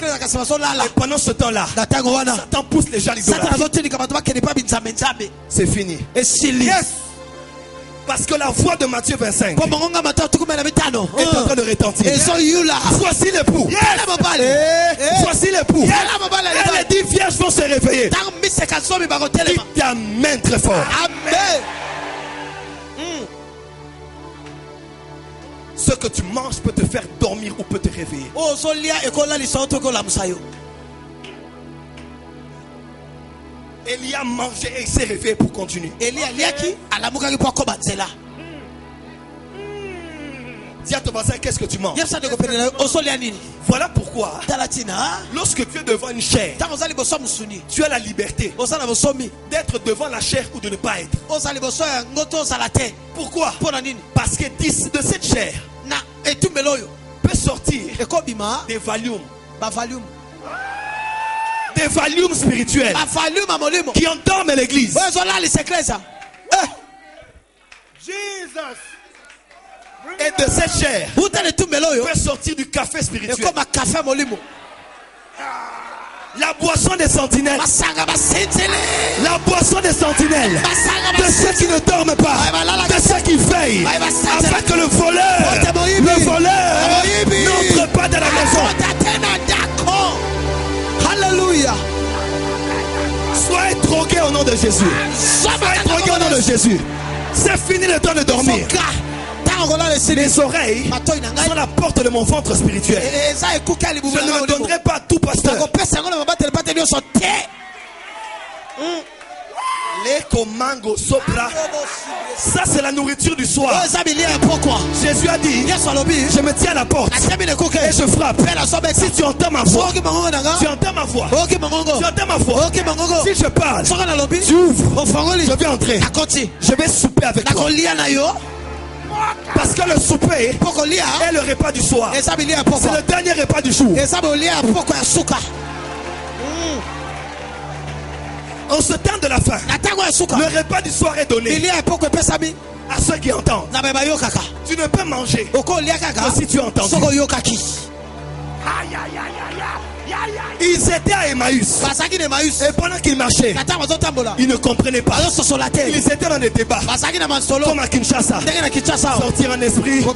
pendant ce temps-là, Satan pousse les gens à l'idolâtrie. C'est fini. Yes. Parce que la voix de Matthieu 25 est en train de retentir. Voici l'époux. Voici l'époux. Et les 10 vierges vont se réveiller. Dis amen très fort. Amen. Ce que tu manges peut te faire dormir ou peut te réveiller. Elia mangeait et il s'est réveillé pour continuer. Dis à ton voisin, qu'est-ce que tu manges? Voilà pourquoi lorsque tu es devant une chair, tu as la liberté d'être devant la chair ou de ne pas être. Pourquoi? Parce que de cette chair peut sortir des valiums. Des valiums spirituels qui endorment l'église. Et de cette chair peut sortir du café spirituel. La boisson des sentinelles. La boisson des sentinelles. De ceux qui ne dorment pas. De ceux qui veillent. Afin que le voleur n'entre pas dans la maison. Alléluia. Soyez drogués au nom de Jésus. Soyez drogués au nom de Jésus. C'est fini le temps de dormir. Les oreilles sont la porte de mon ventre spirituel. Je ne le donnerai pas à tout pasteur. Les comango sopra. Ça c'est la nourriture du soir. Jésus a dit, je me tiens à la porte et je frappe. Si tu entends ma voix, tu entends ma voix, tu entends ma voix. Si je parle, tu ouvres, je vais entrer, je vais souper avec toi. Parce que le souper est le repas du soir. C'est le dernier repas du jour. En ce temps de la fin, le repas du soir est donné à ceux qui entendent. Tu ne peux manger que si tu as entendu. Ils étaient à Emmaüs. Et pendant qu'ils marchaient, ils ne comprenaient pas. Ils étaient dans des débats. Comme à Kinshasa. Sortir en esprit. Il y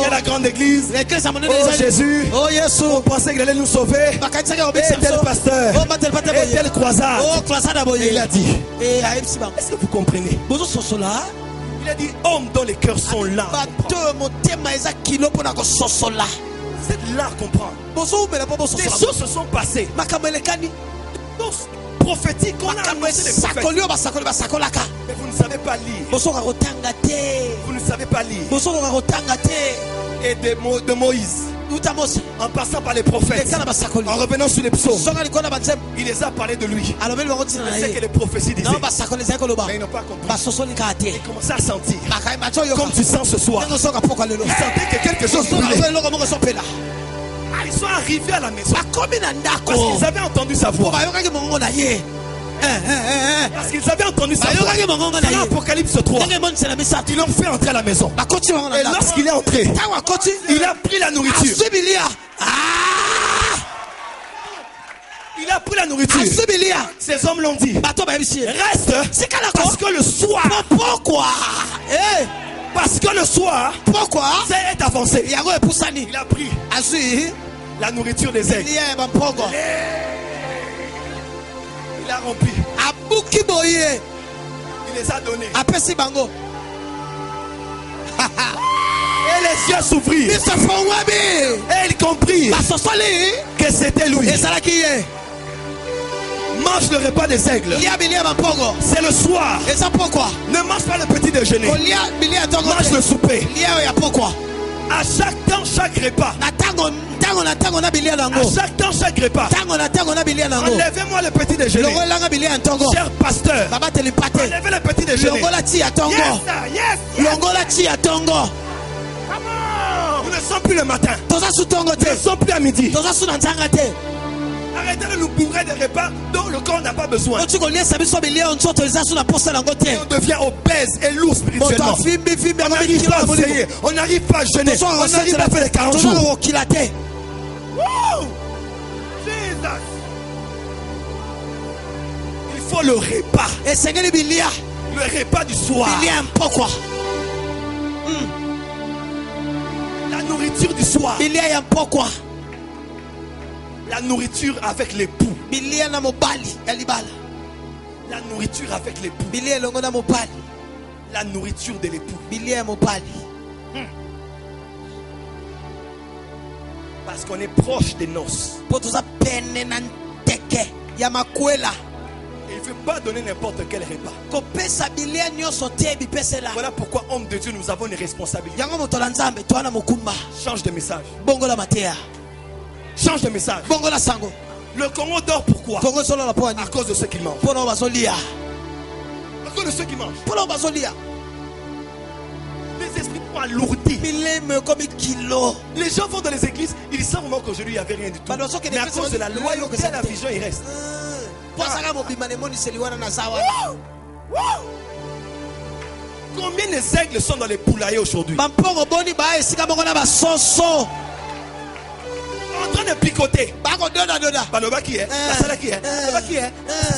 a la grande église. Oh Jésus. On pensait qu'il allait nous sauver. Et tel pasteur. Et tel croisade. Et il a dit, est-ce que vous comprenez? Il a dit, hommes dont les cœurs sont là. Vous êtes là à comprendre. Des choses se sont passées. Prophétique, on a annoncé des prophètes. Mais vous ne savez pas lire. Vous ne savez pas lire. Et de Moïse, en passant par les prophètes, en revenant sur les psaumes, il les a parlé de lui. C'est que les prophéties disaient. Mais ils n'ont pas compris. Ils commençaient à sentir. Comme tu sens ce soir. Ils sentaient que quelque chose brûlait. Ils sont arrivés à la maison parce qu'ils avaient entendu sa voix. Parce qu'ils avaient entendu sa voix. Dans l'Apocalypse 3, ils l'ont fait entrer à la maison. Et lorsqu'il est entré, il a pris la nourriture. Il a pris la nourriture. Ces hommes l'ont dit. Reste. Parce que le soir. Pourquoi? Parce que le soir. Pourquoi? C'est avancé. Il a pris la nourriture des aigles. Il a rempli. Il les a donnés. Et les yeux s'ouvrirent. Et il comprit que c'était lui. Mange le repas des aigles. C'est le soir. Ne mange pas le petit déjeuner. Mange le souper. À chaque temps, chaque repas. À chaque temps, chaque repas. Enlevez-moi le petit déjeuner. Cher pasteur, enlevez le petit déjeuner. Nous ne sommes plus le matin. Nous ne sommes plus à midi. Arrêtez de nous bourrer des repas dont le corps n'a pas besoin. On devient obèse et lourd spirituellement. On n'arrive pas à veiller. On n'arrive pas à jeûner. On n'arrive pas à faire les 40 jours. Wow! Jesus. Il faut le repas. Le repas du soir. La nourriture du soir. La nourriture avec l'époux. La nourriture avec l'époux. La nourriture de l'époux. Parce qu'on est proche des noces. Il ne veut pas donner n'importe quel repas. Voilà pourquoi, homme de Dieu, nous avons une responsabilité. Change de message. Change de message. Le Congo dort pourquoi? À cause de ceux qui mangent. À cause de ceux qui mangent. Les esprits sont alourdis. Les gens vont dans les églises, ils savent vraiment qu'aujourd'hui il n'y avait rien du tout. Mais à cause de la loyauté à la vision, ils restent. Combien de aigles sont dans les poulaillers aujourd'hui? En train de picoter. Baloba qui est? La salle qui est? Baloba qui est?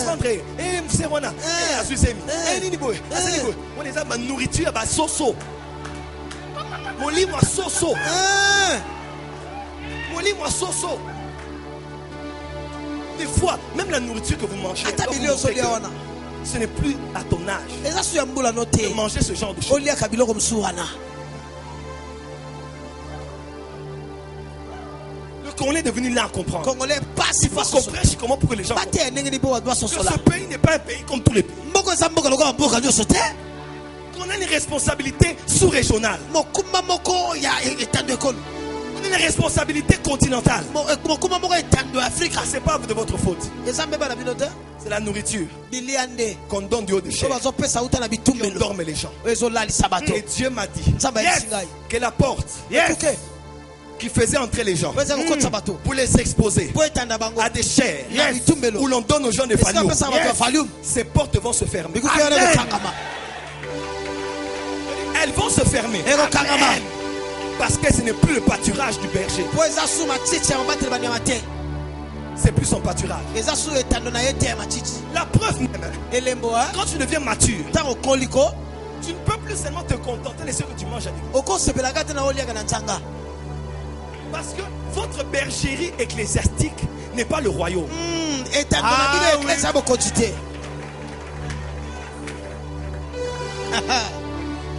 André. Eh, Moussérona. Eh, Azuzemi. Eh, Niniboy. Azaniboy. On les a ma nourriture, ma soso. Mon livre à soso. Mon livre à soso. Des fois, même la nourriture que vous mangez, ce n'est plus à ton âge de manger ce genre de choses. Qu'on est devenu là à comprendre. Il faut qu'on prêche comment pour que les gens comprennent que ce pays n'est pas un pays comme tous les pays. Qu'on a une responsabilité sous-régionale. On a une responsabilité continentale. C'est pas de votre faute. C'est la nourriture qu'on donne du haut des chairs. On dorme les gens. Et Dieu m'a dit, yes, que la porte qui faisait entrer les gens pour les exposer à des chairs où l'on donne aux gens des falions. Ces portes vont se fermer. Amen. Elles vont se fermer. Amen. Parce que ce n'est plus le pâturage du berger. C'est plus son pâturage. La preuve même, quand tu deviens mature, tu ne peux plus seulement te contenter de ce que tu manges à l'église. Parce que votre bergerie ecclésiastique n'est pas le royaume.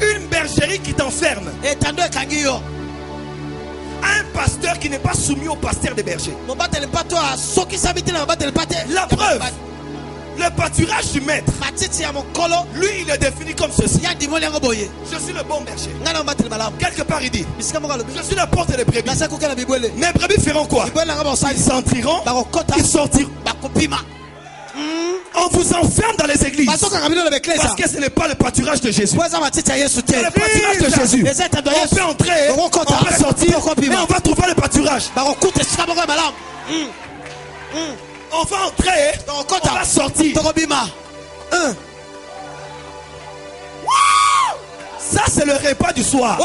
Une bergerie qui t'enferme. Un pasteur qui n'est pas soumis au pasteur des bergers. La preuve, le pâturage du maître, lui il est défini comme ceci. Je suis le bon berger. Quelque part il dit, je suis la porte des brebis. Mes brebis feront quoi? Ils s'entreront, ils sortiront. On vous enferme dans les églises parce que ce n'est pas le pâturage de Jésus. C'est le pâturage de Jésus. On peut entrer, on peut sortir, mais on va trouver le pâturage. On va entrer, on va sortir. Ça c'est le repas du soir.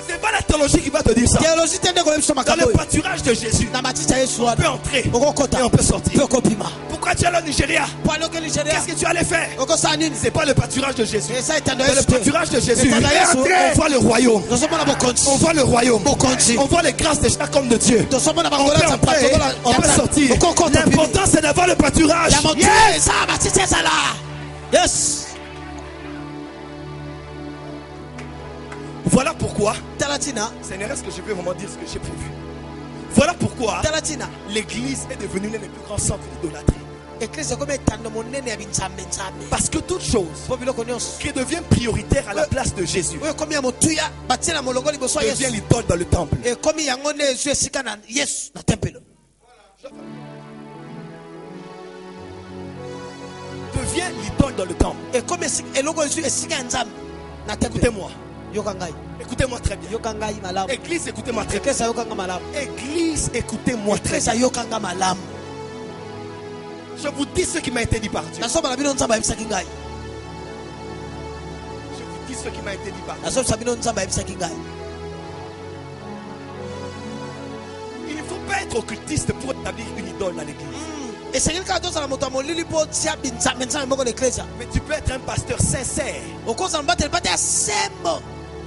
C'est pas la théologie qui va te dire ça. Dans le pâturage de Jésus, on peut entrer et on peut sortir. Pourquoi tu es allé au Nigeria? Qu'est-ce que tu allais faire? C'est pas le pâturage de Jésus. Dans le pâturage de Jésus, on voit le royaume. On voit le royaume. On voit les grâces des chats comme de Dieu. On peut entrer, on peut sortir. L'important c'est d'avoir le pâturage. Yes. Voilà pourquoi, c'est n'est ce que je vais vraiment dire ce que j'ai prévu. Voilà pourquoi l'église est devenue l'un des plus grands centres d'idolâtrie. Parce que toute chose qui devient prioritaire à la place de Jésus devient l'idole dans le temple. Devient l'idole dans le temple. Écoutez-moi. Écoutez-moi très bien. Église, écoutez-moi très bien. Église, écoutez-moi très bien. Je vous dis ce qui m'a été dit par Dieu. Je vous dis ce qui m'a été dit par Dieu. Il ne faut pas être occultiste pour établir une idole dans l'église. Mais tu peux être un pasteur sincère,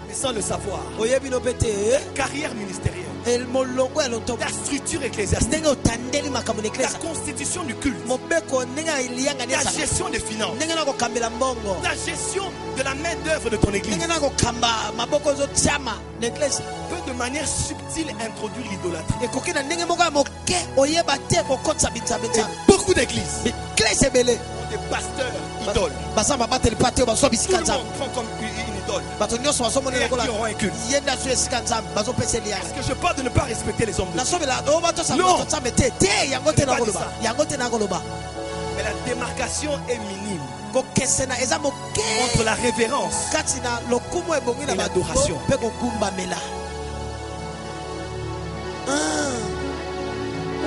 mais sans le savoir. Carrière ministérielle, la structure ecclésiastique, la constitution du culte, la gestion des finances, la gestion de la main d'œuvre de ton église peut de manière subtile introduire l'idolâtrie. Et beaucoup d'églises ont des pasteurs idoles. Tout le monde prend comme une idole. Et qui auront un culte. Est-ce que je parle de ne pas respecter les hommes de Dieu? Non. Mais la démarcation est minime entre la révérence et l'adoration.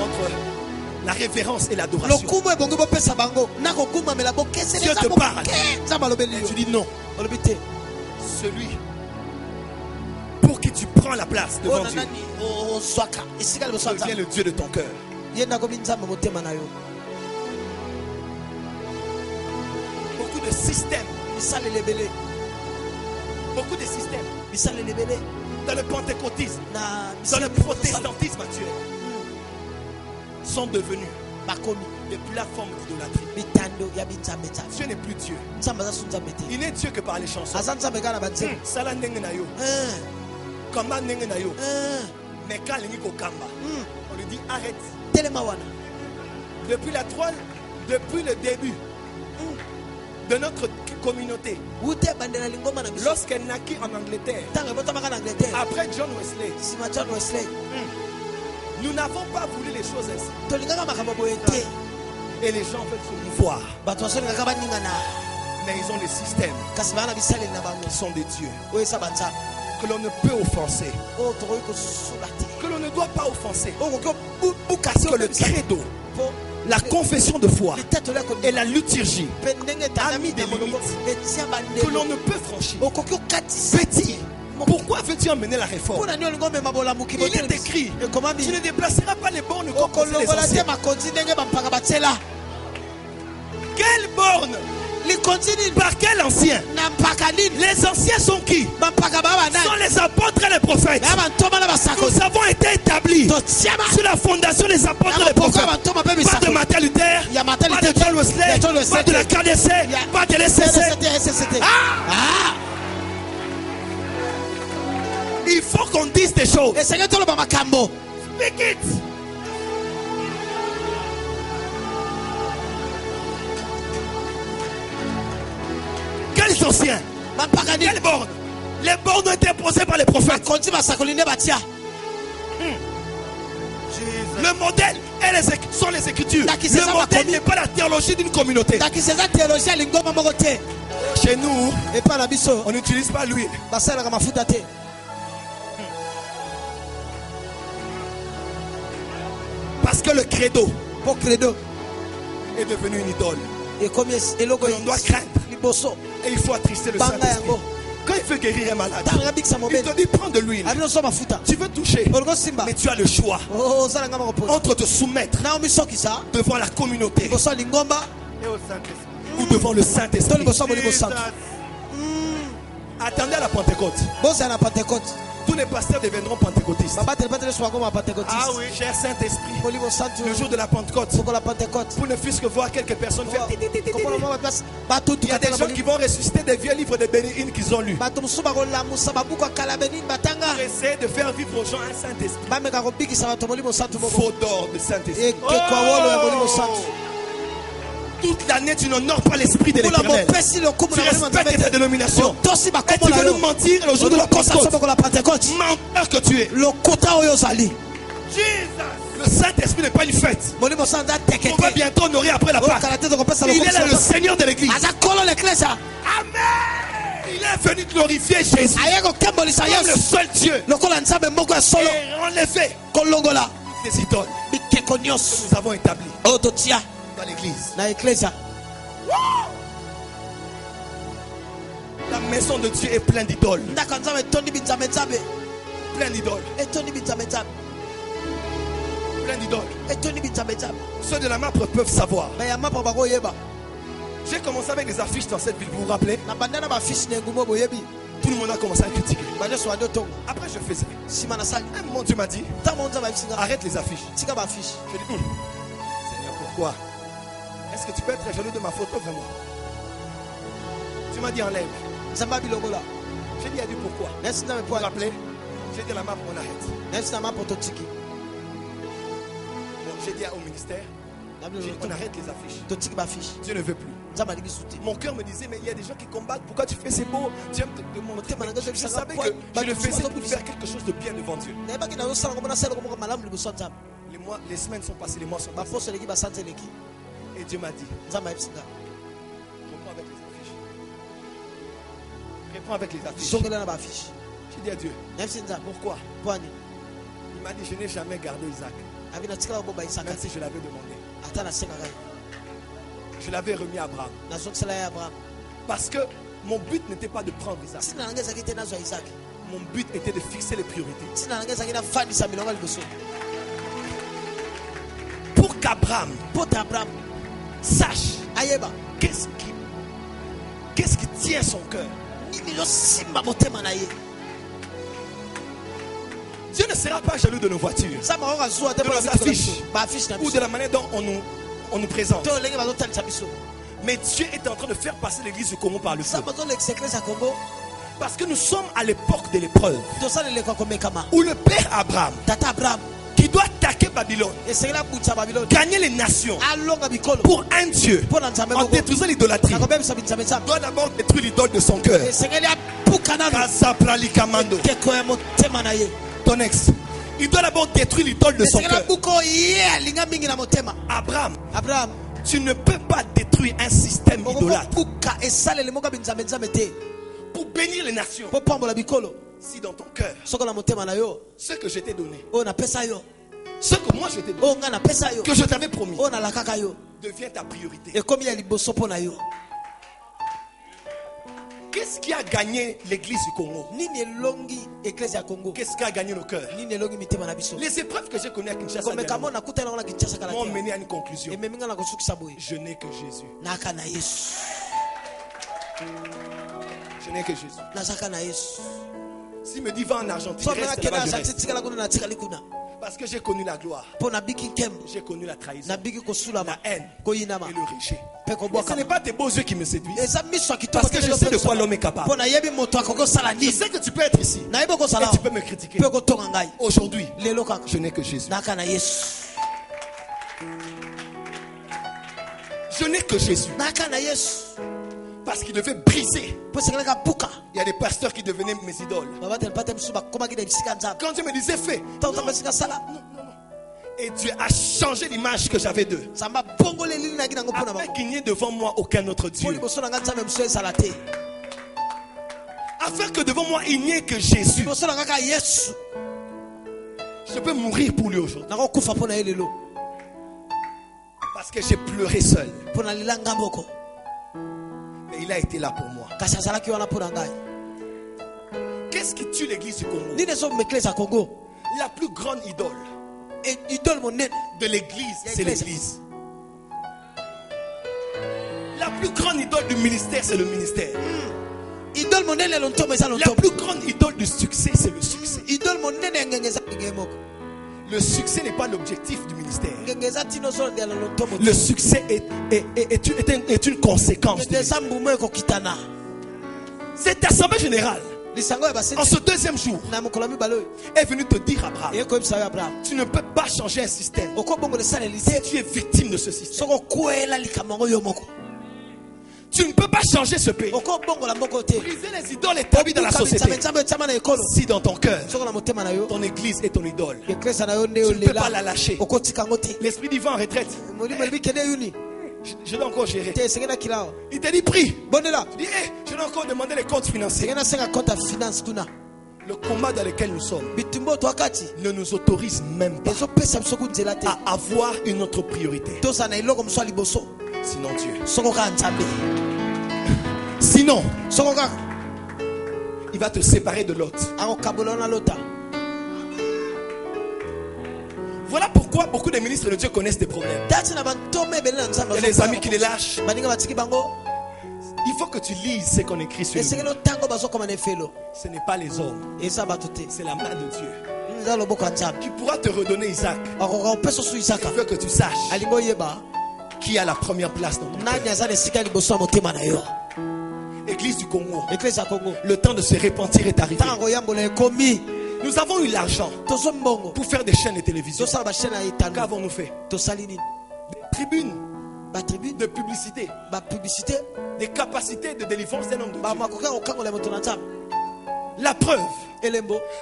Entre la révérence et l'adoration. Dieu te parle et tu dis non. Celui pour qui tu prends la place devant Dieu devient le Dieu de ton cœur. Beaucoup de systèmes, beaucoup de systèmes dans le pentecôtisme, dans le protestantisme actuel sont devenus des plateformes d'idolâtrie. Dieu n'est plus Dieu. Il n'est Dieu que par les chansons. Mais quand on lui dit arrête. Depuis le début de notre communauté, lorsqu'elle naquit en Angleterre, après John Wesley, nous n'avons pas voulu les choses ainsi. Et les gens veulent se mouvoir. Mais ils ont des systèmes qui sont des dieux. que l'on ne peut offenser, que l'on ne doit pas offenser. Parce que le credo, la confession de foi et la liturgie a mis des limites que l'on ne peut franchir. Petit, pourquoi veux-tu emmener la réforme? Il est écrit, tu ne déplaceras pas les bornes comme les anciens. Quelle borne? Par quel ancien? Les anciens sont qui? Sont les apôtres et les prophètes. Nous avons été établis sur la fondation des apôtres et des prophètes. Pas de Martin Luther, pas de John Wesley, pas de la KDC, pas de l'SCC. Il faut qu'on dise des choses. Speak it. Quels anciens? Quelles bornes? Les bornes ont été posées par les prophètes. Le modèle sont les Écritures. Le modèle n'est pas la théologie d'une communauté. Chez nous, on n'utilise pas l'huile. Parce que le credo est devenu une idole. Et l'on doit craindre. Et il faut attrister le Saint-Esprit. Quand il veut guérir un malade, il te dit prends de l'huile. Tu veux toucher, mais tu as le choix entre te soumettre devant la communauté et au Saint-Esprit, ou devant le Saint-Esprit. Attendez à la Pentecôte. Tous les pasteurs deviendront pentecôtistes. Ah oui, cher Saint-Esprit, le jour de la Pentecôte, pour ne fût-ce que voir quelques personnes faire. Il y a des gens qui vont ressusciter des vieux livres de Béni qu'ils ont lus. Pour essayer de faire vivre aux gens un Saint-Esprit. Faux d'or de Saint-Esprit. Toute l'année, tu n'honores pas l'esprit de l'Éternel. Tu respectes ta dénomination. Et tu veux nous mentir le jour de la Pentecôte. Menteur que tu es. Jesus. Le Saint-Esprit n'est pas une fête. On va bientôt honorer après la Pâque. Il est là le Seigneur de l'Église. Amen. Il est venu glorifier Jésus comme le seul Dieu. Et enlever toutes les idoles que nous avons établies dans l'église. La maison de Dieu est pleine d'idoles. Plein d'idoles. Plein d'idoles. Ceux de la map peuvent savoir. J'ai commencé avec des affiches dans cette ville, vous vous rappelez? Tout le monde a commencé à critiquer. Après je faisais. Un moment Dieu m'a dit, arrête les affiches. Je dis, Seigneur, pourquoi? Est-ce que tu peux être jaloux de ma photo vraiment? Tu m'as dit enlève. J'ai dit à Dieu pourquoi? Vous vous rappelez? J'ai dit à la map on arrête. Bon, j'ai dit au ministère, on arrête les affiches. Dieu ne veut plus. Mon cœur me disait mais il y a des gens qui combattent. Pourquoi tu fais c'est beau? Tu aimes te montrer. Je savais que je le faisais pour faire quelque chose de bien devant Dieu. Les semaines sont passées, les mois sont passés. Et Dieu m'a dit reprends avec les affiches. J'ai dit à Dieu pourquoi? Il m'a dit je n'ai jamais gardé Isaac. Même si je l'avais demandé. Je l'avais remis à Abraham. Parce que mon but n'était pas de prendre Isaac. Mon but était de fixer les priorités. Pour qu'Abraham sache qu'est-ce qui tient son cœur. Dieu ne sera pas jaloux de nos voitures, de nos affiches ou de la manière dont on nous présente. Mais Dieu est en train de faire passer l'église du Congo par le feu. Parce que nous sommes à l'époque de l'épreuve où le père Abraham, qui doit attaquer Babylone, gagner les nations pour un Dieu, en détruisant l'idolâtrie, doit d'abord détruire l'idole de son cœur. Ton ex, il doit d'abord détruire l'idole de son cœur. Abraham, tu ne peux pas détruire un système idolâtre pour bénir les nations. Si dans ton cœur, ce que je t'ai donné, ce que moi je t'ai donné, que je t'avais promis, devient ta priorité. Qu'est-ce qui a gagné l'église du Congo? Qu'est-ce qui a gagné nos cœurs? Les épreuves que j'ai connues à Kinshasa m'ont mené à une conclusion. Je n'ai que Jésus. Je n'ai que Jésus. S'il me dit va en Argentine, reste là-bas, je reste. Parce que j'ai connu la gloire, j'ai connu la trahison, la haine et le rejet. Et ce n'est pas tes beaux yeux qui me séduisent, parce que je sais de quoi l'homme est capable. Je sais que tu peux être ici et tu peux me critiquer. Aujourd'hui, je n'ai que Jésus. Je n'ai que Jésus. Parce qu'il devait briser. Il y a des pasteurs qui devenaient mes idoles. Quand Dieu me disait fais, non. Et Dieu a changé l'image que j'avais d'eux, afin qu'il n'y ait devant moi aucun autre Dieu, afin que devant moi il n'y ait que Jésus. Je peux mourir pour lui aujourd'hui, parce que j'ai pleuré seul. Mais il a été là pour moi. Qu'est-ce qui tue l'église du Congo? La plus grande idole de l'église, c'est l'église. La plus grande idole du ministère, c'est le ministère. La plus grande idole du succès, c'est le succès. Le succès n'est pas l'objectif du ministère. Le succès est une conséquence. Cette assemblée générale, en ce deuxième jour, est venue te dire, Abraham, tu ne peux pas changer un système si tu es victime de ce système. Tu ne peux pas changer ce pays. Briser les idoles établies dans la société. Si dans ton cœur, ton église est ton idole, tu ne peux pas la lâcher. L'esprit divin en retraite. Je dois encore gérer. Il t'a dit prie. Tu dis je dois encore demander les comptes financiers. Le combat dans lequel nous sommes ne nous autorise même pas à avoir une autre priorité. Sinon Dieu. Sinon, il va te séparer de l'autre. Voilà pourquoi beaucoup de ministres de Dieu connaissent des problèmes. Il y a des amis qui les lâchent. Il faut que tu lises ce qu'on écrit sur le livre. Ce n'est pas les hommes, c'est la main de Dieu qui pourra te redonner Isaac. Il veut que tu saches qui a la première place dans ton cœur. Église du Congo, le temps de se repentir est arrivé. Nous avons eu l'argent pour faire des chaînes de télévision. Qu'avons-nous fait? Des tribunes de publicité, des capacités de délivrance d'un homme de Dieu. La preuve,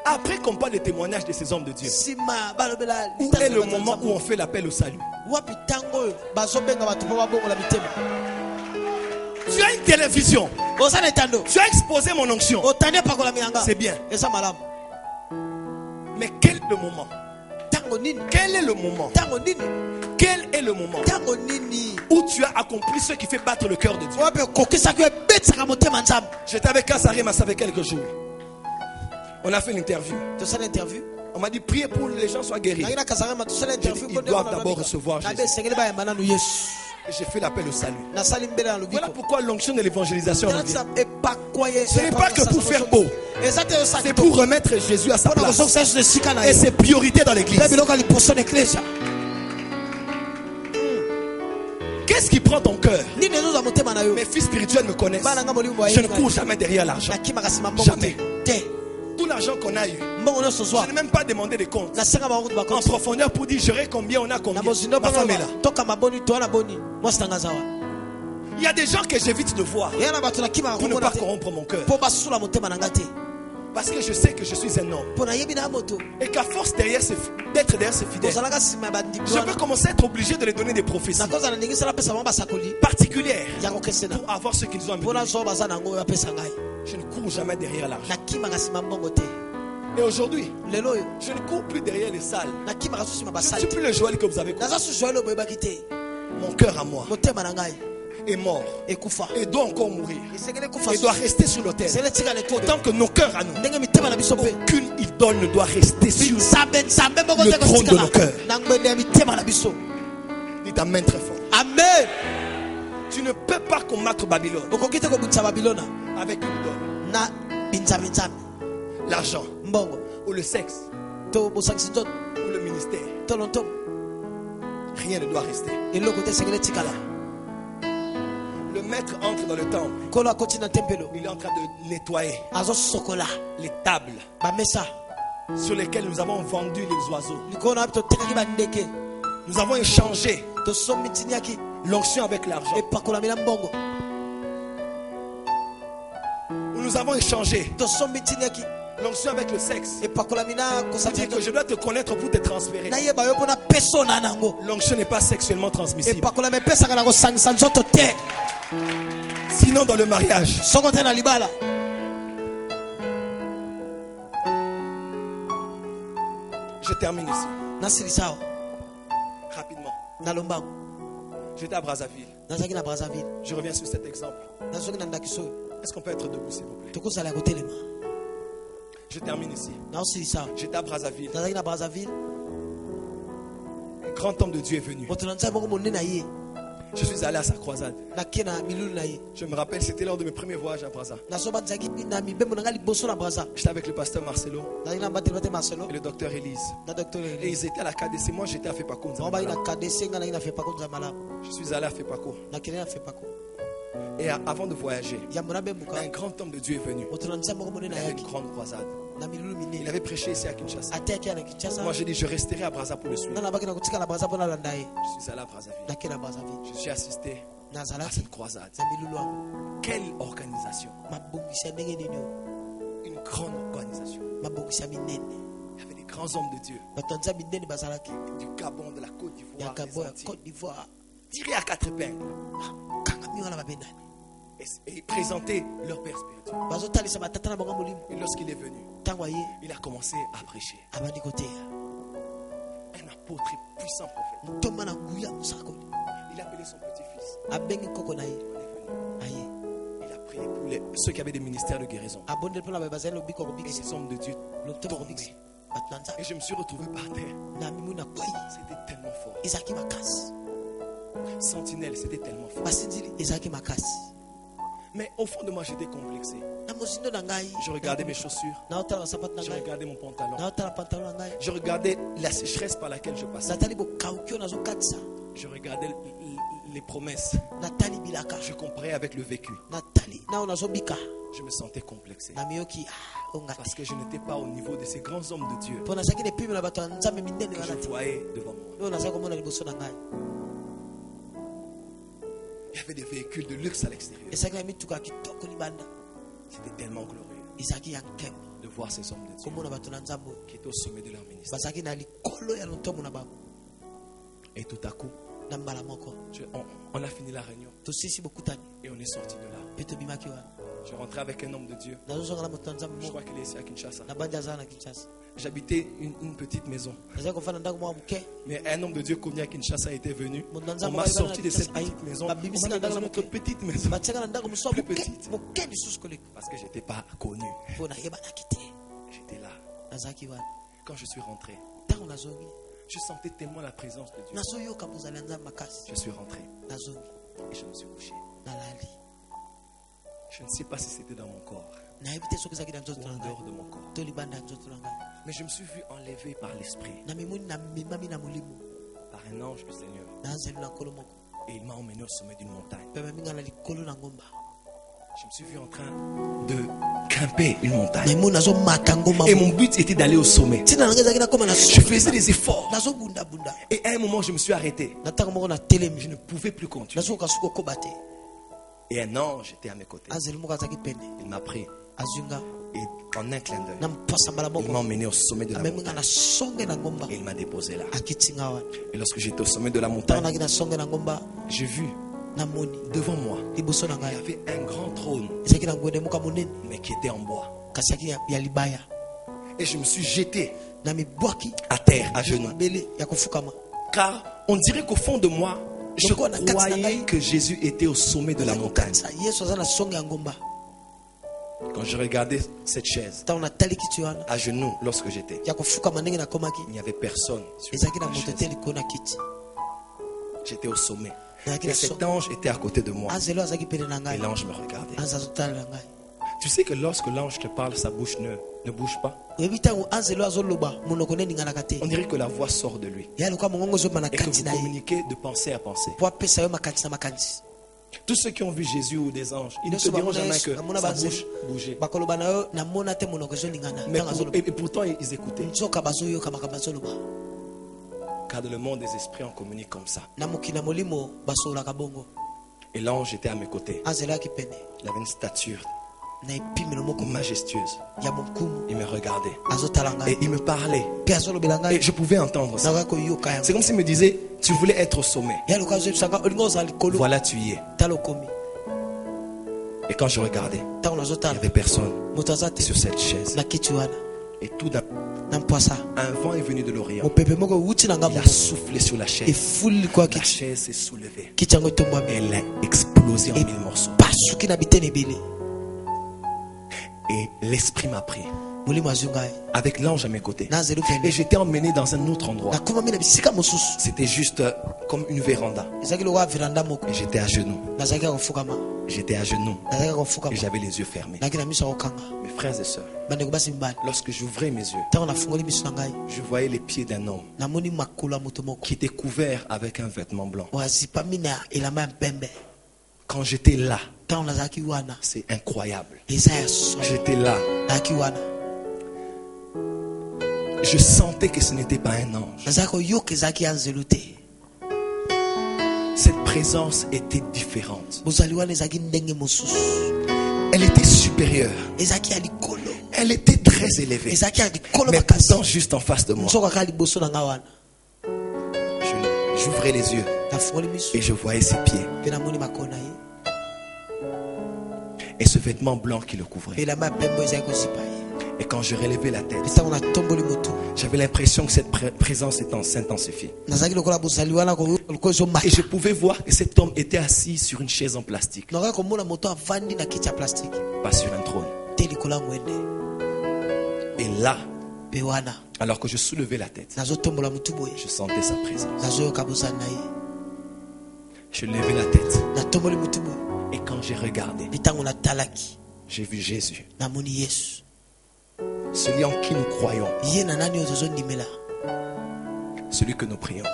après qu'on parle des témoignages de ces hommes de Dieu, où est le moment où on fait l'appel au salut? Tu as une télévision, tu as exposé mon onction, c'est bien. Mais quel est le moment? Quel est le moment? Quel est le moment où tu as accompli ce qui fait battre le cœur de Dieu? J'étais avec Kassarim ça fait quelques jours. On a fait l'interview. On m'a dit priez pour que les gens soient guéris. Ils doivent d'abord recevoir Jésus. Et j'ai fait l'appel au salut. Voilà pourquoi l'onction de l'évangélisation revient. Ce n'est pas que pour faire beau, c'est pour remettre Jésus à sa place et ses priorités dans l'église. Qu'est-ce qui prend ton cœur? Mes fils spirituels me connaissent. Je ne cours jamais derrière l'argent. Jamais. Tout l'argent qu'on a eu, je n'ai même pas demandé des comptes en profondeur pour dire j'aurai combien, on a combien. Ma femme est là. Il y a des gens que j'évite de voir pour ne pas corrompre mon cœur. Parce que je sais que je suis un homme. Et qu'à force d'être derrière ces fidèles, je peux commencer à être obligé de les donner des prophéties particulières pour avoir ce qu'ils ont à me donner. Je ne cours jamais derrière l'argent. Et aujourd'hui, je ne cours plus derrière les salles. Je ne suis plus le Joël que vous avez connu. Mon cœur à moi est mort et doit encore mourir et doit rester sur l'autel. Autant que nos cœurs à nous, aucune idole ne doit rester sur le trône de nos cœurs. Dites amen très fort. Amen. Tu ne peux pas combattre Babylone avec une idole. L'argent ou le sexe ou le ministère, rien ne doit rester. Le maître entre dans le temple. Il est en train de nettoyer les tables sur lesquelles nous avons vendu les oiseaux. Nous avons échangé l'onction avec l'argent. Nous avons échangé l'onction avec le sexe. C'est-à-dire que je dois te connaître pour te transférer. L'onction n'est pas sexuellement transmissible. Sinon dans le mariage, je termine ici rapidement. J'étais à Brazzaville. Je reviens sur cet exemple. Est-ce qu'on peut être debout s'il vous plaît? Je termine ici. J'étais à Brazzaville. Un grand homme de Dieu est venu. Je suis allé à sa croisade. Je me rappelle, c'était lors de mes premiers voyages à Brazza. J'étais avec le pasteur Marcelo et le docteur Élise. Et ils étaient à la KDC. Moi, j'étais à Fepako. Je suis allé à Fepako. Et avant de voyager, un grand homme de Dieu est venu. Il avait une grande croisade. Il avait prêché ici à Kinshasa. Moi j'ai dit je resterai à Brazza pour le suivre. Je suis allé à Brazzaville. Je suis assisté à cette croisade. Quelle organisation! Une grande organisation. Il y avait des grands hommes de Dieu du Gabon, de la Côte d'Ivoire, tirés à 4 épingles. Et ils présentaient leur père spirituel. Et lorsqu'il est venu, il a commencé à prêcher. Un apôtre et puissant prophète. Il a appelé son petit-fils. On est venu. Il a prié pour ceux qui avaient des ministères de guérison. Et ces hommes de Dieu tombaient. Et je me suis retrouvé par terre. C'était tellement fort. Sentinelle, c'était tellement fort. Mais au fond de moi, j'étais complexé. Je regardais mes chaussures. Je regardais mon pantalon. Je regardais la sécheresse par laquelle je passais. Je regardais les promesses. Je comparais avec le vécu. Je me sentais complexé. Parce que je n'étais pas au niveau de ces grands hommes de Dieu que je voyais devant moi. Il y avait des véhicules de luxe à l'extérieur. C'était tellement glorieux de voir ces hommes de Dieu qui étaient au sommet de leur ministère. Et tout à coup, on a fini la réunion et on est sorti de là. Je rentrais avec un homme de Dieu. Je crois qu'il est ici à Kinshasa. J'habitais une petite maison. Mais un homme de Dieu connu à Kinshasa était venu. On m'a sorti de cette petite maison. On m'a mis dans une autre petite maison. Plus petite. Parce que je n'étais pas connu. J'étais là. Quand je suis rentré, je sentais tellement la présence de Dieu. Je suis rentré et je me suis couché. Je ne sais pas si c'était dans mon corps ou en dehors de mon corps. Mais je me suis vu enlevé par l'esprit, par un ange du Seigneur. Et il m'a emmené au sommet d'une montagne. Je me suis vu en train de grimper une montagne. Et mon but était d'aller au sommet. Je faisais des efforts. Et à un moment, je me suis arrêté. Je ne pouvais plus continuer. Et un ange était à mes côtés. Il m'a pris Et en un clin d'œil, il m'a emmené au sommet de la montagne. Et il m'a déposé là. Et lorsque j'étais au sommet de la montagne, j'ai vu devant moi, il y avait un grand trône, mais qui était en bois. Et je me suis jeté à terre, à genoux. Car on dirait qu'au fond de moi, je croyais que Jésus était au sommet de la montagne. Quand je regardais cette chaise à genoux lorsque j'étais, il n'y avait personne sur la chaise. J'étais au sommet. Et cet ange était à côté de moi. Et l'ange me regardait. Tu sais que lorsque l'ange te parle, sa bouche ne bouge pas. On dirait que la voix sort de lui. Et que vous communiquez de pensée à pensée. Tous ceux qui ont vu Jésus ou des anges, ils ne te diront jamais que sa bouche bougeait. Et pourtant ils écoutaient. Car dans le monde des esprits, on communique comme ça. Et l'ange était à mes côtés. Il avait une stature majestueuse. Il me regardait. Et il me parlait. Et je pouvais entendre ça. C'est comme s'il me disait, tu voulais être au sommet. Voilà, tu y es. Et quand je regardais, il n'y avait personne sur cette chaise. Et tout d'un coup, un vent est venu de l'Orient. Il a soufflé sur la chaise. La chaise s'est soulevée. Et elle a explosé en 1000 morceaux. Et l'esprit m'a pris avec l'ange à mes côtés. Et j'étais emmené dans un autre endroit. C'était juste comme une véranda. Et j'étais à genoux. J'étais à genoux. Et j'avais les yeux fermés. Mes frères et sœurs, lorsque j'ouvrais mes yeux, je voyais les pieds d'un homme qui était couvert avec un vêtement blanc. Quand j'étais là, c'est incroyable. J'étais là. Je sentais que ce n'était pas un ange. Cette présence était différente. Elle était supérieure. Elle était très élevée. Mais pourtant juste en face de moi. J'ouvrais les yeux et je voyais ses pieds. Et ce vêtement blanc qui le couvrait. Et quand je relevais la tête, j'avais l'impression que cette présence s'intensifiait. Et je pouvais voir que cet homme était assis sur une chaise en plastique. Pas sur un trône. Et là, alors que je soulevais la tête, je sentais sa présence. Je levais la tête. Et quand j'ai regardé, j'ai vu Jésus. Celui en qui nous croyons. Celui que nous prions.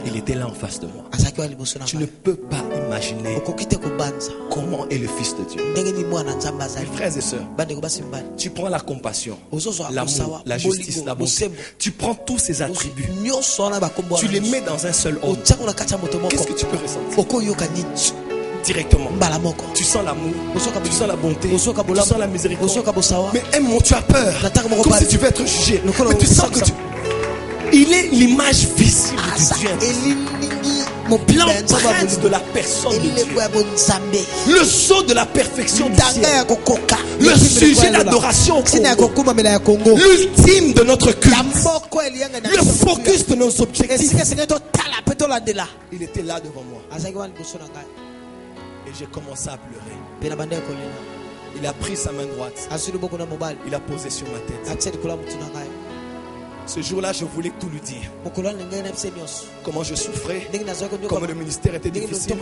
Il était là en face de moi. Tu ne peux pas imaginer comment est le Fils de Dieu. Mes frères et sœurs, tu prends la compassion, l'amour, la justice, la bonté. Tu prends tous ces attributs. Tu les mets dans un seul homme. Qu'est-ce que tu peux ressentir? Directement. Tu sens l'amour, tu sens la bonté, tu sens la miséricorde. Mais un moment tu as peur, comme si tu veux être jugé. Mais tu sens que il est l'image visible de Dieu. L'empreinte de la personne de Dieu. Le sceau de la perfection du ciel. Le sujet d'adoration au Congo. L'ultime de notre culte. Le focus de nos objectifs. Il était là devant moi. Et j'ai commencé à pleurer. Il a pris sa main droite. Il a posé sur ma tête. Ce jour-là, je voulais tout lui dire. Comment je souffrais, comment le ministère était difficile.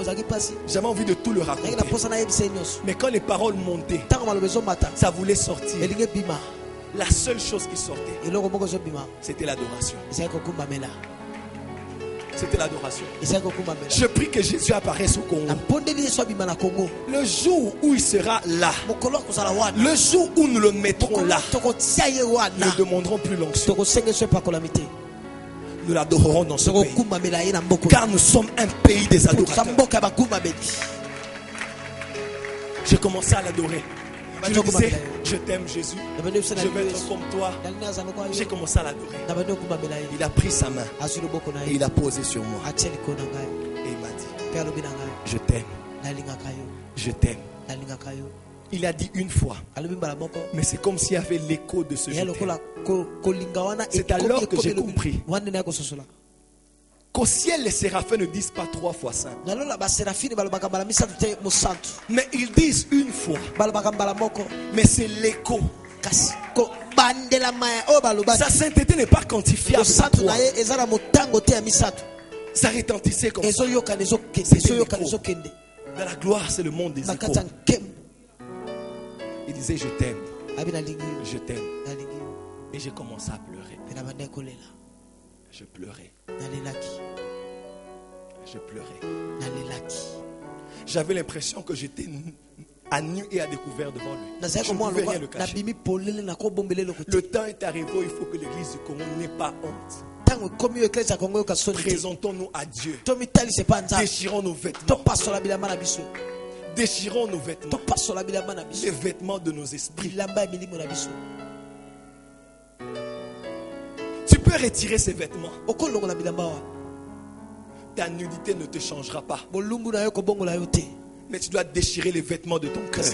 J'avais envie de tout le raconter. Mais quand les paroles montaient, ça voulait sortir. La seule chose qui sortait, c'était l'adoration. C'était l'adoration. Je prie que Jésus apparaisse au Congo. Le jour où il sera là, le jour où nous le mettrons là, nous ne demanderons plus l'onction. Nous l'adorerons dans ce pays. Car nous sommes un pays des adorateurs. J'ai commencé à l'adorer. Je lui disais, je t'aime Jésus, je veux être comme toi. J'ai commencé à l'adorer. Il a pris sa main et il a posé sur moi. Et il m'a dit, je t'aime, je t'aime. Il a dit une fois, mais c'est comme s'il y avait l'écho de ce je t'aime. C'est alors que j'ai compris qu'au ciel les séraphins ne disent pas 3 fois saint, mais ils disent une fois. Mais c'est l'écho. Sa sainteté n'est pas quantifiable. Ça retentissait comme ça. Dans la gloire, c'est le monde des échos. Il disait je t'aime, je t'aime. Et j'ai commencé à pleurer. Je pleurais. Je pleurais. J'avais l'impression que j'étais à nu et à découvert devant lui. Je ne pouvais rien le cacher. Le temps est arrivé où il faut que l'église du Congo n'ait pas honte. Présentons-nous à Dieu. Déchirons nos vêtements. Déchirons nos vêtements. Les vêtements de nos esprits. Tu peux retirer ces vêtements. Ta nudité ne te changera pas. Mais tu dois déchirer les vêtements de ton cœur.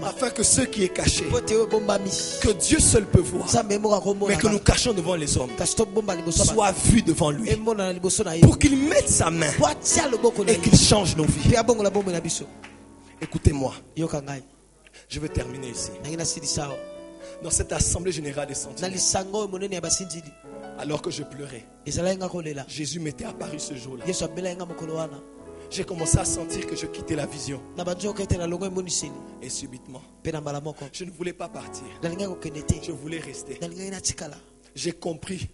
Afin que ce qui est caché, que Dieu seul peut voir, mais que nous cachons devant les hommes, soit vu devant lui. Pour qu'il mette sa main et qu'il change nos vies. Écoutez-moi. Je vais terminer ici. Dans cette assemblée générale des sentinelles, alors que je pleurais, Jésus m'était apparu ce jour-là. J'ai commencé à sentir que je quittais la vision. Et subitement, je ne voulais pas partir. Je voulais rester. J'ai compris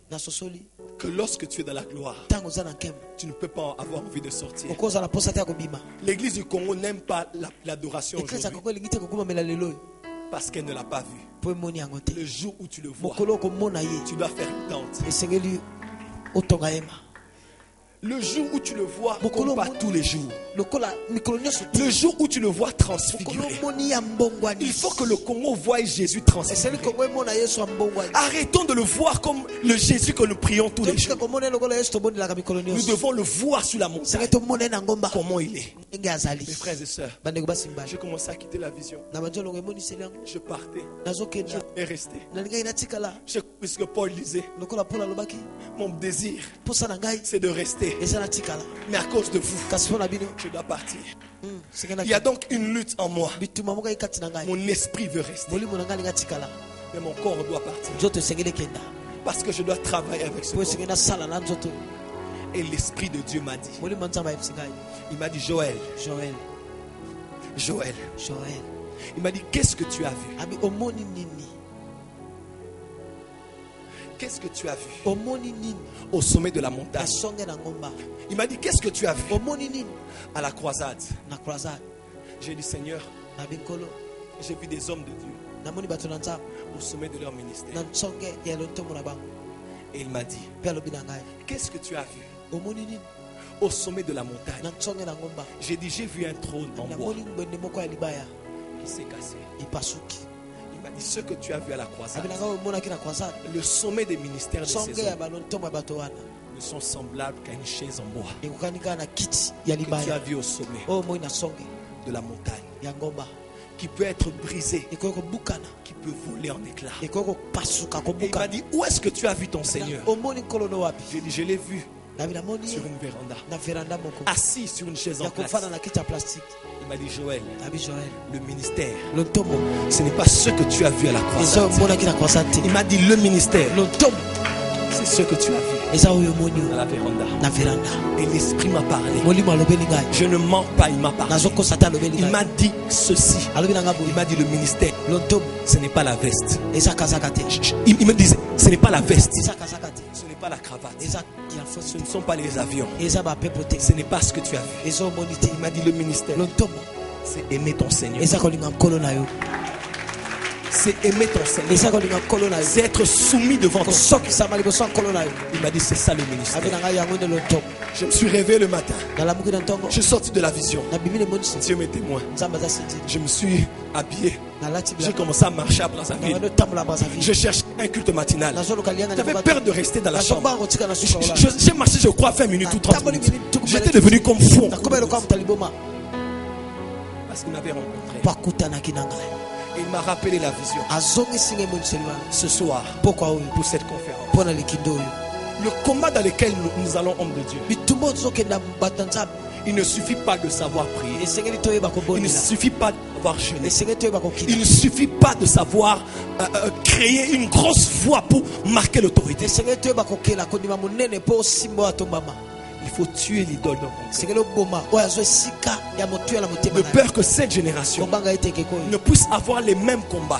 que lorsque tu es dans la gloire, tu ne peux pas avoir envie de sortir. L'église du Congo n'aime pas l'adoration aujourd'hui parce qu'elle ne l'a pas vu. Le jour où tu le vois, tu dois faire une tente. Le jour où tu le vois, comme pas tous les jours. Le jour où tu le vois transfiguré. Il faut que le Congo voie Jésus transfiguré. Arrêtons de le voir comme le Jésus que nous prions tous les jours. Nous devons le voir sur la montagne. Comment il est. Mes frères et sœurs, j'ai commencé à quitter la vision. Je partais. Et restais. Puisque Paul disait, mon désir, c'est de rester. Mais à cause de vous, je dois partir. Il y a donc une lutte en moi. Mon esprit veut rester, mais mon corps doit partir. Parce que je dois travailler avec ce corps. Et l'Esprit de Dieu m'a dit, il m'a dit, Joël, il m'a dit, qu'est-ce que tu as vu? Qu'est-ce que tu as vu au sommet de la montagne? Il m'a dit, qu'est-ce que tu as vu à la croisade? J'ai dit, Seigneur, j'ai vu des hommes de Dieu au sommet de leur ministère. Et il m'a dit, qu'est-ce que tu as vu au sommet de la montagne? J'ai dit, j'ai vu un trône en bois qui s'est cassé. Il m'a dit, ce que tu as vu à la croisade, le sommet des ministères de ces hommes ne sont semblables qu'à une chaise en bois que tu as vu au sommet de la montagne, qui peut être brisé, qui peut voler en éclats. Et il m'a dit, où est-ce que tu as vu ton Seigneur? J'ai dit, je l'ai vu sur une véranda, assis sur une chaise en plastique. Il m'a dit, Joël, le ministère, ce n'est pas ce que tu as vu à la croisade. Il m'a dit, le ministère, c'est ce que tu as vu à la véranda. Et l'Esprit m'a parlé. Je ne mens pas, il m'a parlé. Il m'a dit ceci. Il m'a dit, le ministère, ce n'est pas la veste. Il me disait, ce n'est pas la veste, ce n'est pas la cravate, ce ne sont pas les avions, ce n'est pas ce que tu as vu. Il m'a dit, le ministère, c'est aimer ton Seigneur, c'est aimer ton Seigneur, c'est être soumis devant ton Seigneur. Il m'a dit c'est ça le ministère. Je me suis réveillé le matin, je suis sorti de la vision, Dieu m'est témoin. Je me suis habillé, j'ai commencé à marcher à Brazzaville. Je cherchais un culte matinal. J'avais peur de rester dans la chambre. J'ai marché, je crois, 20 minutes ou 30 minutes. J'étais devenu comme fou. Parce qu'il m'avait rencontré. Et il m'a rappelé la vision. Ce soir, pour cette conférence. Le combat dans lequel nous allons, homme de Dieu. Il ne suffit pas de savoir prier. Il ne suffit pas d'avoir jeûné. Il ne suffit pas de savoir créer une grosse voix pour marquer l'autorité. Il faut tuer l'idole dans mon cœur. De peur que cette génération ne puisse avoir les mêmes combats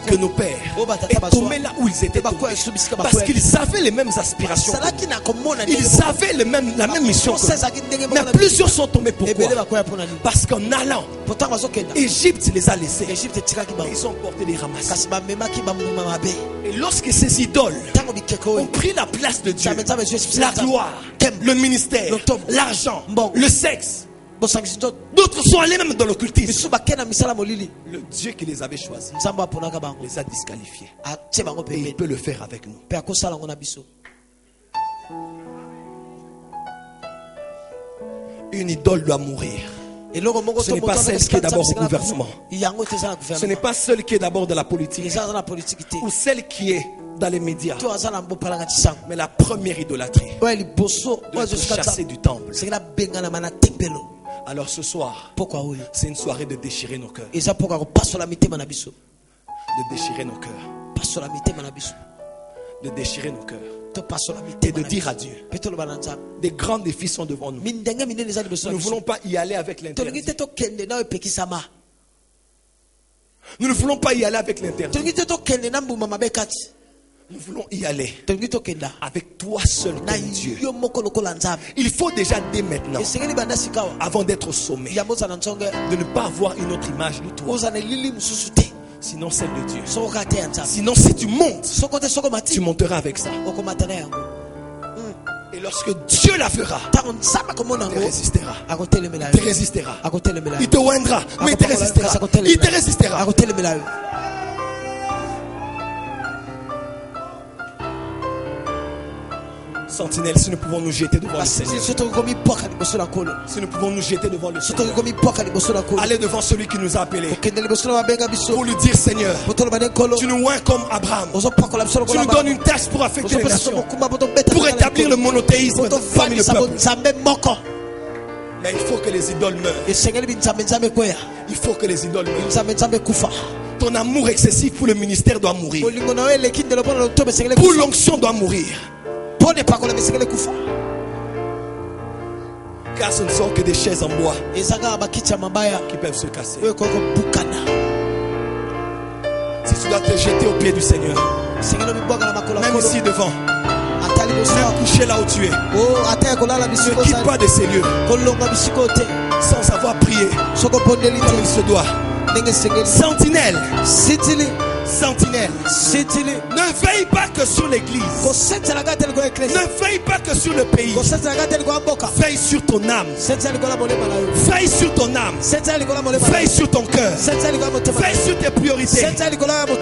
que nos pères et tomber là où ils étaient tombés. Parce qu'ils avaient les mêmes aspirations. Ils avaient la même mission. Mais plusieurs sont tombés. Pourquoi? Parce qu'en allant, Égypte les a laissés. Ils ont porté les ramasses. Et lorsque ces idoles ont pris la place de Dieu, la gloire, le ministère, l'argent, le sexe, d'autres sont allés même dans l'occultisme. Le Dieu qui les avait choisis les a disqualifiés. Et il peut le faire avec nous. Une idole doit mourir. Ce n'est pas celle qui est d'abord au gouvernement. Ce n'est pas celle qui est d'abord de la politique ou celle qui est dans les médias. Mais la première idolâtrie doit être chassée du temple. Alors ce soir, c'est une soirée de déchirer nos cœurs. De déchirer nos cœurs. De déchirer nos cœurs. Et de dire à Dieu, des grands défis sont devant nous. Nous ne voulons pas y aller avec l'interdit. Nous ne voulons pas y aller avec l'interdit. Nous voulons y aller avec toi seul comme Dieu. Il faut déjà dès maintenant, avant d'être au sommet, de ne pas avoir une autre image de toi, sinon celle de Dieu. Sinon si tu montes, tu monteras avec ça. Et lorsque Dieu la fera, il te résistera. Il te résistera. Il te oindra, mais il te résistera. Il te résistera. Sentinelle, si nous pouvons nous jeter devant le Seigneur. Si nous pouvons nous jeter devant le Seigneur. Allez devant celui qui nous a appelés. Pour lui dire, Seigneur, tu nous oins comme Abraham. Tu nous donnes une tâche pour affecter les nations. Pour établir le monothéisme parmi le peuple. Mais il faut que les idoles meurent. Il faut que les idoles meurent. Ton amour excessif pour le ministère doit mourir. Pour l'onction doit mourir. Car ce ne sont que des chaises en bois qui peuvent se casser. Si tu dois te jeter aux pieds du Seigneur, même ici devant, même couché là où tu es, ne quitte pas de ces lieux sans avoir prié comme il se doit. Sentinelle, sentinelle, ne veille pas que sur l'église, ne veille pas que sur le pays, veille sur ton âme, veille sur ton âme, veille sur ton cœur, veille sur tes priorités,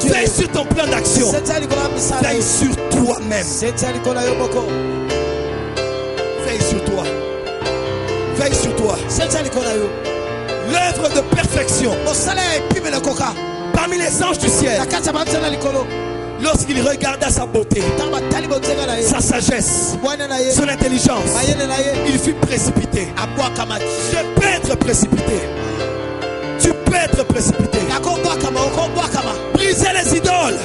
veille sur ton plan d'action, veille sur toi-même, veille sur toi, veille sur toi. L'œuvre de perfection parmi les anges du ciel, lorsqu'il regarda sa beauté, sa sagesse, son intelligence, il fut précipité. Je peux être précipité. Tu peux être précipité. Briser les idoles,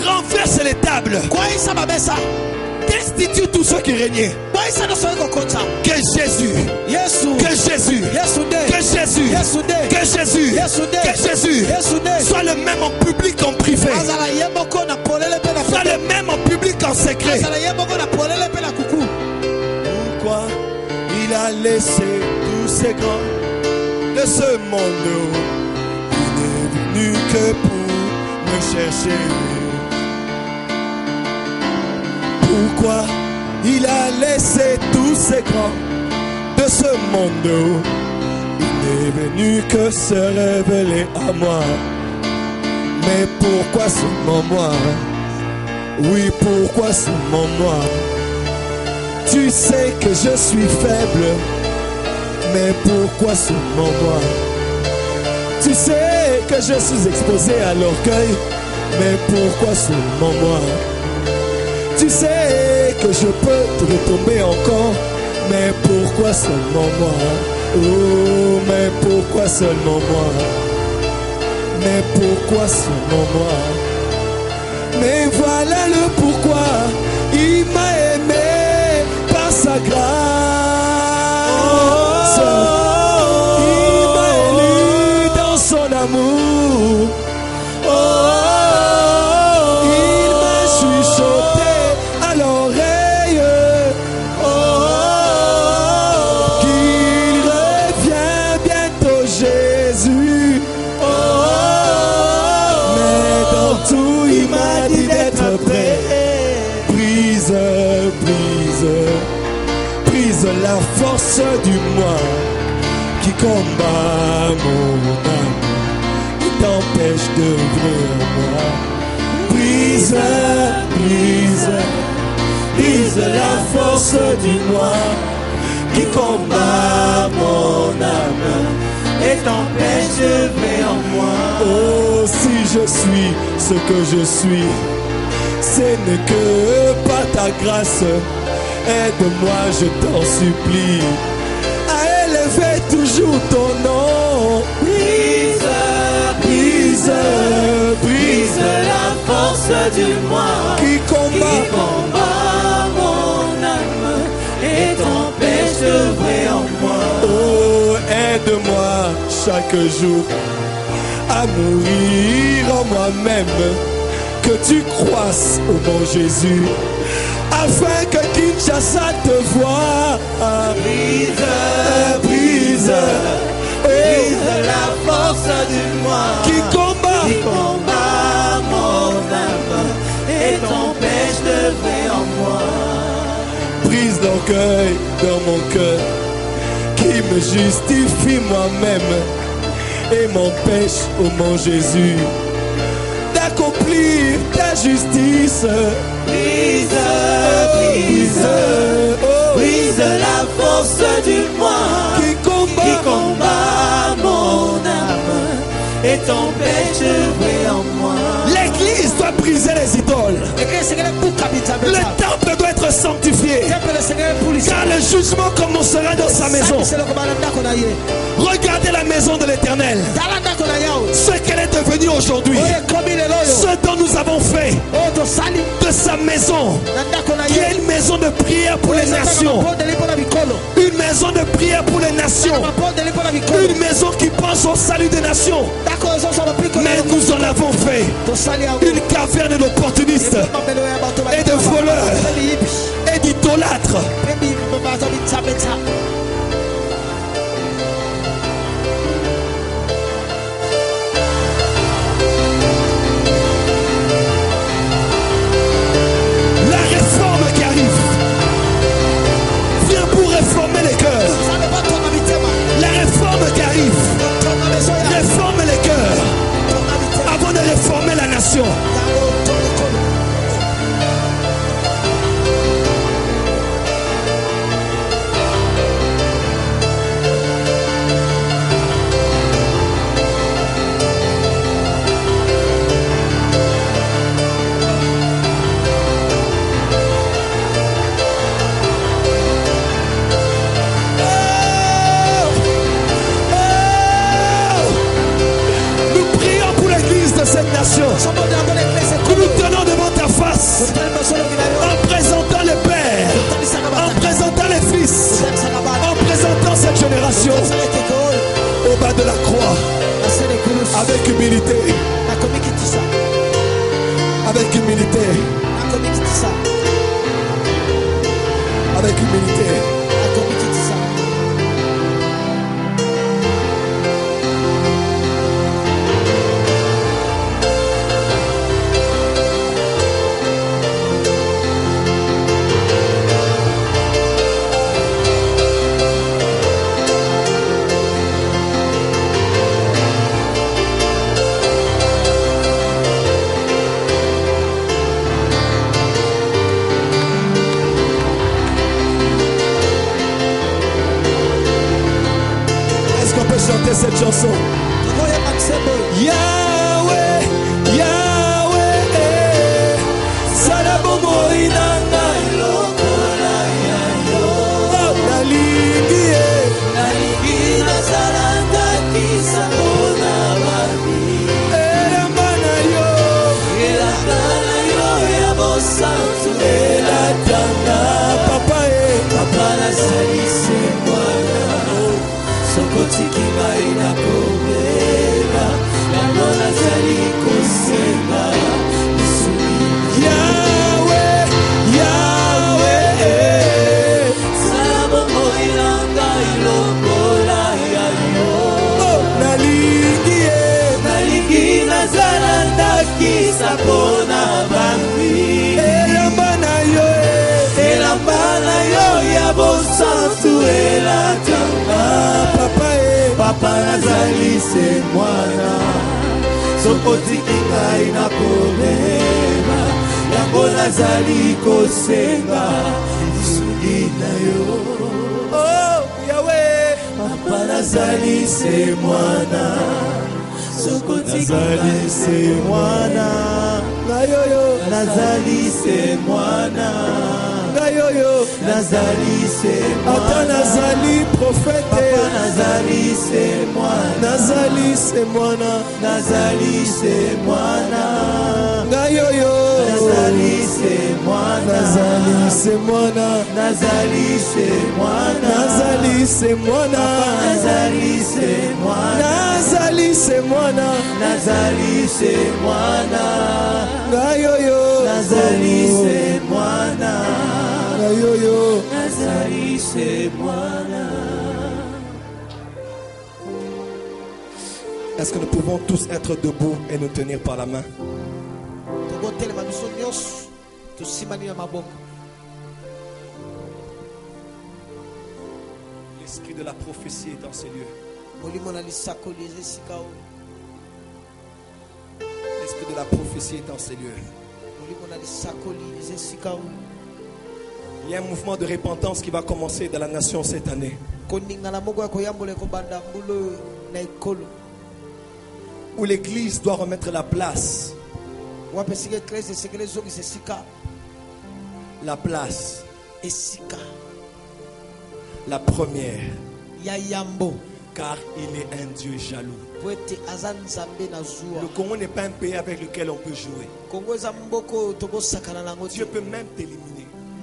renverser les tables, destitue tous ceux qui régnaient. Que Jésus, que Jésus, que Jésus, que Jésus, que Jésus soit le même en public qu'en privé, soit le même en public qu'en secret. Pourquoi il a laissé tous ces grands de ce monde? Il que pour me chercher. Pourquoi il a laissé tous ces grands de ce monde? Il n'est venu que se révéler à moi. Mais pourquoi seulement moi? Oui, pourquoi seulement moi? Tu sais que je suis faible, mais pourquoi seulement moi? Tu sais que je suis exposé à l'orgueil, mais pourquoi seulement moi? Tu sais que je peux retomber encore, mais pourquoi seulement moi? Oh, mais pourquoi seulement moi? Mais pourquoi seulement moi? Mais voilà le pourquoi. Il m'a aimé par sa grâce. Il m'a élu dans son amour. Il m'a chuchoté à l'oreille qu'il revient bientôt Jésus. Mais dans tout il m'a dit d'être prêt. Brise, brise, brise la force du moi qui combat mon âme, qui t'empêche de venir à moi. Brise, brise, brise la force du moi qui combat mon âme et t'empêche de venir en moi. Oh, si je suis ce que je suis, ce n'est que par ta grâce. Aide-moi, je t'en supplie, à élever toujours ton nom. Brise, brise, brise la force du moi qui combat mon âme et t'empêche de vrai en moi. Oh, aide-moi chaque jour à mourir en moi-même, que tu croisses au bon Jésus, afin que Kinshasa te voie. Brise, brise, brise la force du moi qui combat mon âme et t'empêche de vrai en moi. Brise l'orgueil dans mon cœur qui me justifie moi-même et m'empêche, ô mon Jésus, d'accomplir ta justice. Brise, brise, brise la force du moi qui combat mon âme et t'empêche de vrai en moi. L'église doit briser les idoles. Le temple doit être sanctifié, car le jugement commencera dans sa maison. Regardez la maison de l'Éternel, ce qu'elle est devenue aujourd'hui, ce dont nous avons fait de sa maison, qui est une maison de prière pour les nations, une maison de prière pour les nations, une maison qui pense au salut des nations. Mais nous en avons fait une caverne d'opportunistes et de voleurs et d'idolâtres. La réforme qui arrive vient pour réformer les cœurs. La réforme qui arrive réforme les cœurs avant de réformer la nation. Cette nation, que nous tenons devant ta face, en présentant les pères, en présentant les fils, en présentant cette génération au bas de la croix, avec humilité, avec humilité, avec humilité. chanter cette chanson. Yahweh, Yahweh, Salabomo inanga ilokola yayo. Nalingi nazalanda kisabona babi. Elambana yo yabosantu elatanga. Papa nazalise mwana sokotikima inakobela yango nazali kosenga Yahweh, Yahweh, Salabomo inanga ilokola yayo. Nalingi nazalanda kisabona bambi. Elambana yo yabosantu elatanga. Papa nazalise mwana sokotiki ngai nakobeba yango nazali kosenga lisungi na yo. Oh Yahweh, papa nazalise mwana sokotiki nazalise mwana ngayoyo nazalise mwana ngayoyo nazalise mwana ata nazali prophète papa nazalise mwana nazalise mwana nazalise mwana ngayoyo nazalise mwana nazalise mwana nazalise mwana nazalise mwana nazalise mwana nazalise mwana nazalise mwana ngayoyo nazalise mwana ngayoyo nazalise mwana. Est-ce que nous pouvons tous être debout et nous tenir par la main? L'esprit de la prophétie est dans ces lieux. L'esprit de la prophétie est dans ces lieux. Il y a un mouvement de repentance qui va commencer dans la nation cette année. Où l'église doit remettre la place. La place. La première. Car il est un Dieu jaloux. Le Congo n'est pas un pays avec lequel on peut jouer. Dieu peut même t'éliminer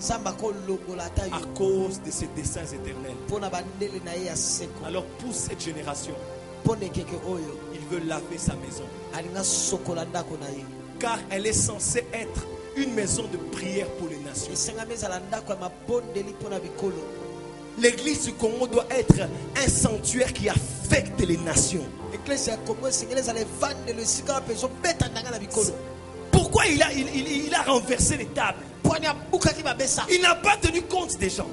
à cause de ses desseins éternels. Alors pour cette génération, il veut laver sa maison, car elle est censée être une maison de prière pour les nations. L'église du Congo doit être un sanctuaire qui affecte les nations. Pourquoi il a renversé les tables? Il n'a pas tenu compte des gens.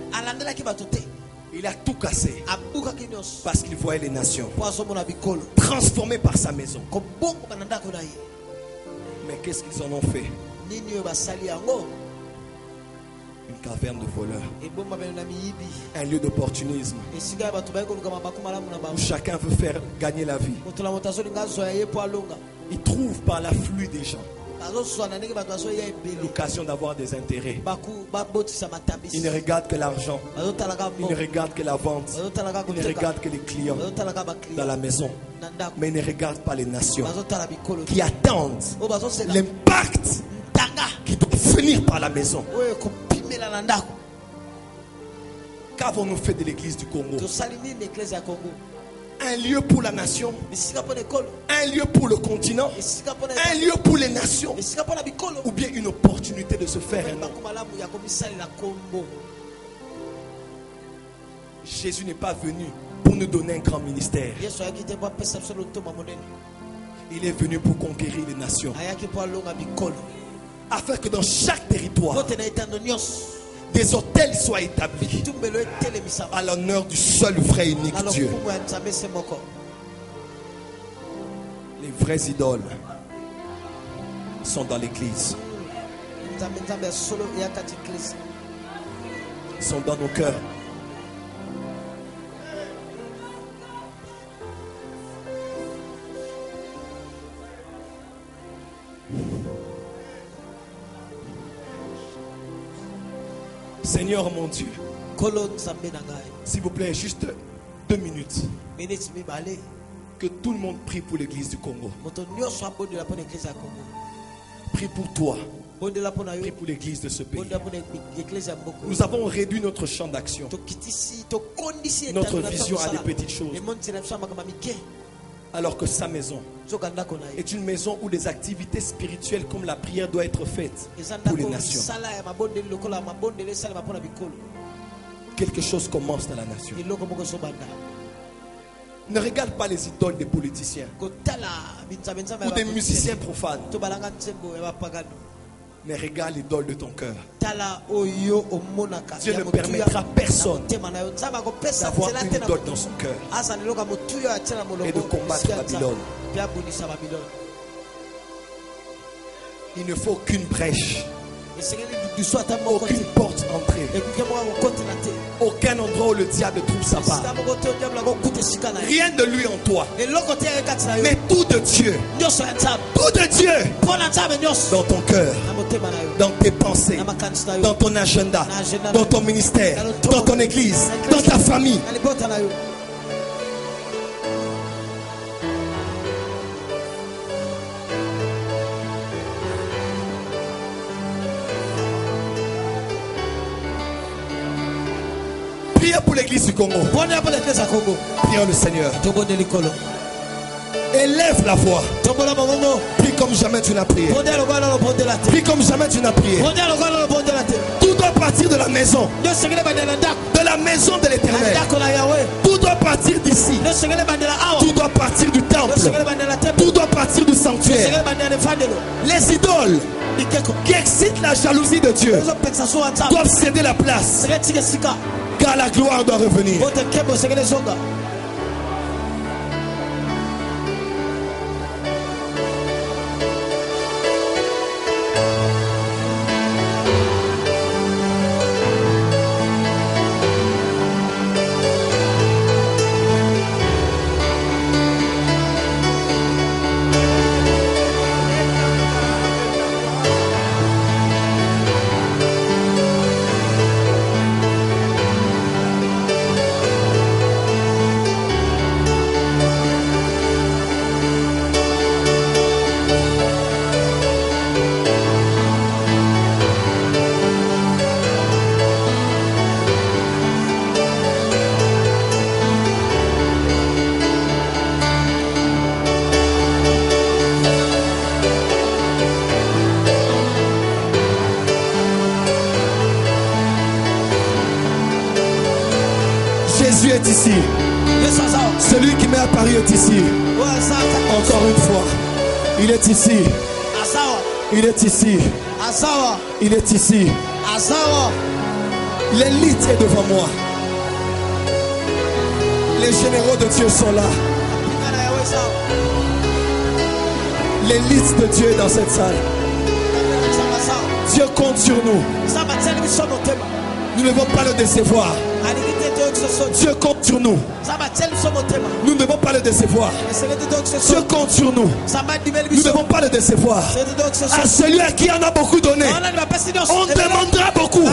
Il a tout cassé parce qu'il voyait les nations transformées par sa maison. Mais qu'est-ce qu'ils en ont fait? Une caverne de voleurs, un lieu d'opportunisme où chacun veut faire gagner la vie. Il trouve par l'afflux des gens l'occasion d'avoir des intérêts. Il ne regarde que l'argent, il ne regarde que la vente, il ne regarde que les clients dans la maison, mais il ne regarde pas les nations qui attendent l'impact qui doit venir par la maison. Qu'avons-nous fait de l'église du Congo? Un lieu pour la nation, un lieu pour le continent, un lieu pour les nations, ou bien une opportunité de se faire un nom. Jésus n'est pas venu pour nous donner un grand ministère. Il est venu pour conquérir les nations, afin que dans chaque territoire des hôtels soient établis à l'honneur du seul vrai et unique Dieu. Les vraies idoles sont dans l'église, sont dans nos cœurs. Seigneur mon Dieu, s'il vous plaît, juste 2 minutes. Que tout le monde prie pour l'église du Congo. Prie pour toi. Prie pour l'église de ce pays. Nous avons réduit notre champ d'action. Notre vision à des petites choses. Alors que sa maison est une maison où des activités spirituelles comme la prière doivent être faites pour les nations. Quelque chose commence dans la nation. Ne regarde pas les idoles des politiciens ou des musiciens profanes, mais regarde l'idole de ton cœur. Dieu ne permettra à personne d'avoir une idole dans son cœur et de combattre Babylone. Il ne faut aucune brèche, aucune porte entrée, aucun endroit où le diable trouve sa part. Rien de lui en toi, mais tout de Dieu. Tout de Dieu dans ton cœur, dans tes pensées, dans ton agenda, dans ton ministère, dans ton église, dans ta famille. Priez pour l'église du Congo. Prions le Seigneur. Élève la voix. Prie comme jamais tu n'as prié. Prie comme jamais tu n'as prié. Tout doit partir de la maison. De la maison de l'Éternel. Tout doit partir d'ici. Tout doit partir du temple. Tout doit partir du sanctuaire. Les idoles qui excitent la jalousie de Dieu doivent céder la place, car la gloire doit revenir. Jésus est ici. Celui qui m'est apparu est ici. Encore une fois, il est ici. Il est ici. Il est ici. L'élite est devant moi. Les généraux de Dieu sont là. L'élite de Dieu est dans cette salle. Dieu compte sur nous. Nous ne devons pas le décevoir. Dieu compte sur nous. Nous ne devons pas le décevoir. Dieu compte sur nous. Nous ne devons pas le décevoir. À celui à qui on a beaucoup donné, on demandera beaucoup.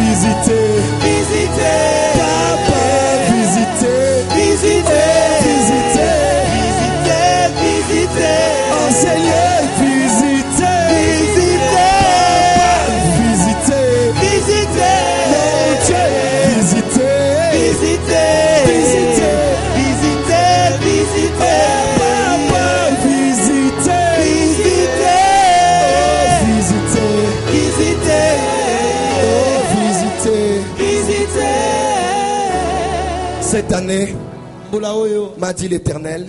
Visitez. Cette année, m'a dit l'Éternel,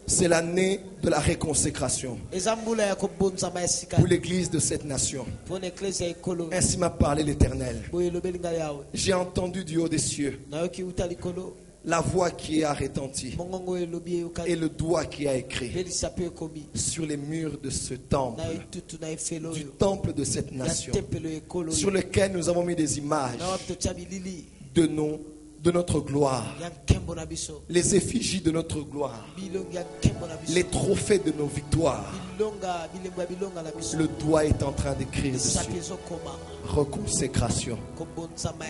c'est l'année de la réconsécration pour l'église de cette nation. Ainsi m'a parlé l'Éternel. J'ai entendu du haut des cieux la voix qui a retenti et le doigt qui a écrit sur les murs de ce temple, du temple de cette nation, sur lequel nous avons mis des images de notre gloire, les effigies de notre gloire, les trophées de nos victoires. Le doigt est en train d'écrire dessus. Reconsécration.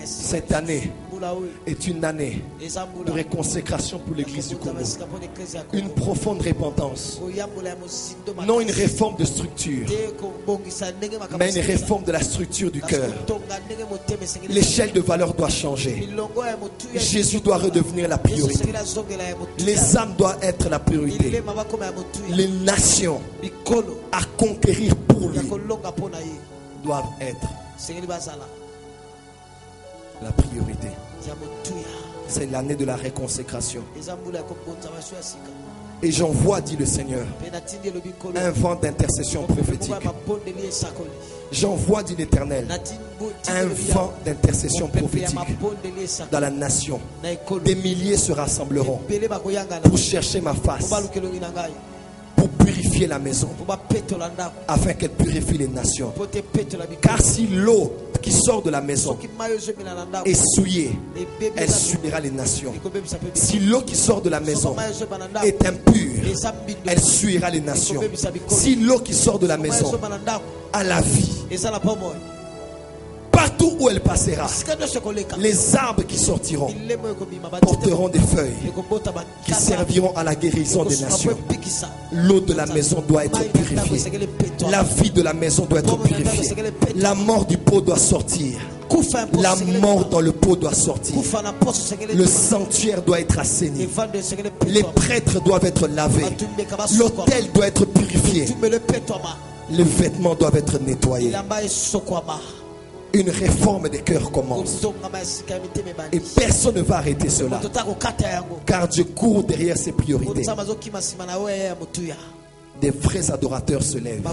Cette année est une année de réconsécration pour l'église du Congo. Une profonde repentance. Non une réforme de structure, mais une réforme de la structure du cœur. L'échelle de valeur doit changer. Jésus doit redevenir la priorité. Les âmes doivent être la priorité. Les nations à conquérir pour lui doivent être la priorité. C'est l'année de la réconsécration. Et j'envoie, dit le Seigneur, un vent d'intercession prophétique. J'envoie, dit l'Éternel, un vent d'intercession prophétique dans la nation. Des milliers se rassembleront pour chercher ma face, pour purifier la maison, afin qu'elle purifie les nations. Car si l'eau qui sort de la maison est souillée, elle souillera les nations. Si l'eau qui sort de la maison est impure, elle souillera les nations. Si l'eau qui sort de la maison a la vie, partout où elle passera, les arbres qui sortiront porteront des feuilles qui serviront à la guérison des nations. L'eau de la maison doit être purifiée. La vie de la maison doit être purifiée. La mort du pot doit sortir. La mort dans le pot doit sortir. Le sanctuaire doit être assaini. Les prêtres doivent être lavés. L'autel doit être purifié. Les vêtements doivent être nettoyés. Une réforme des cœurs commence. Et personne ne va arrêter cela. Car Dieu court derrière ses priorités. Des vrais adorateurs se lèvent.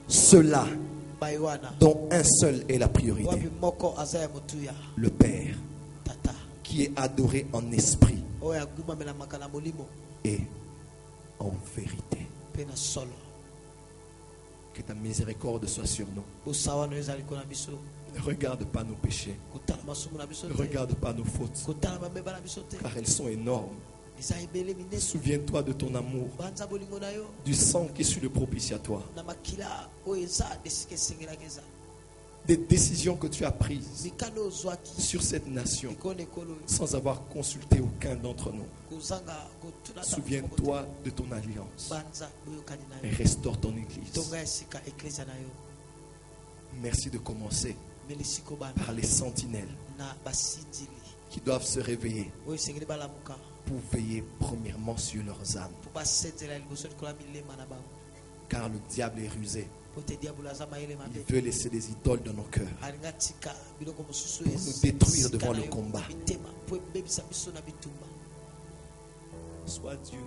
Ceux-là dont un seul est la priorité. Le Père qui est adoré en esprit et en vérité. Que ta miséricorde soit sur nous. Ne regarde pas nos péchés. Ne regarde pas nos fautes. Car elles sont énormes. Souviens-toi de ton amour, du sang qui est sur le propitiatoire, des décisions que tu as prises sur cette nation sans avoir consulté aucun d'entre nous. Souviens-toi de ton alliance et restaure ton église. Merci de commencer par les sentinelles qui doivent se réveiller pour veiller premièrement sur leurs âmes. Car le diable est rusé. Il veut laisser des idoles dans nos cœurs pour nous détruire devant le combat. Sois Dieu.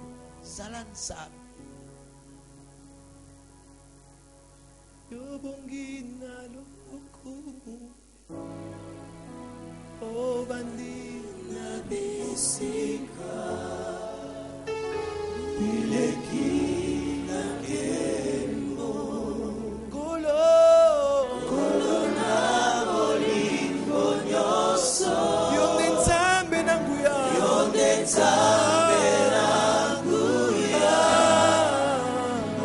Oh, bandina bisika, ilekina kembo, kolona bolingo nyoso, yonde nzambe nanguya,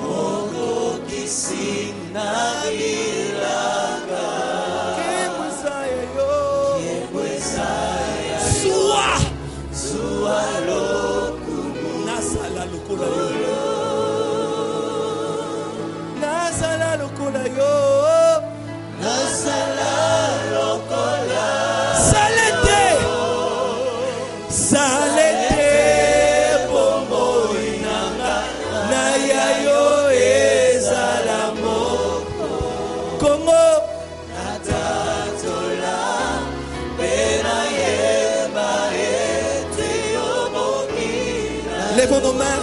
oko kisina bilanga. Sois loco, nasala loco la Lèvons nos mains.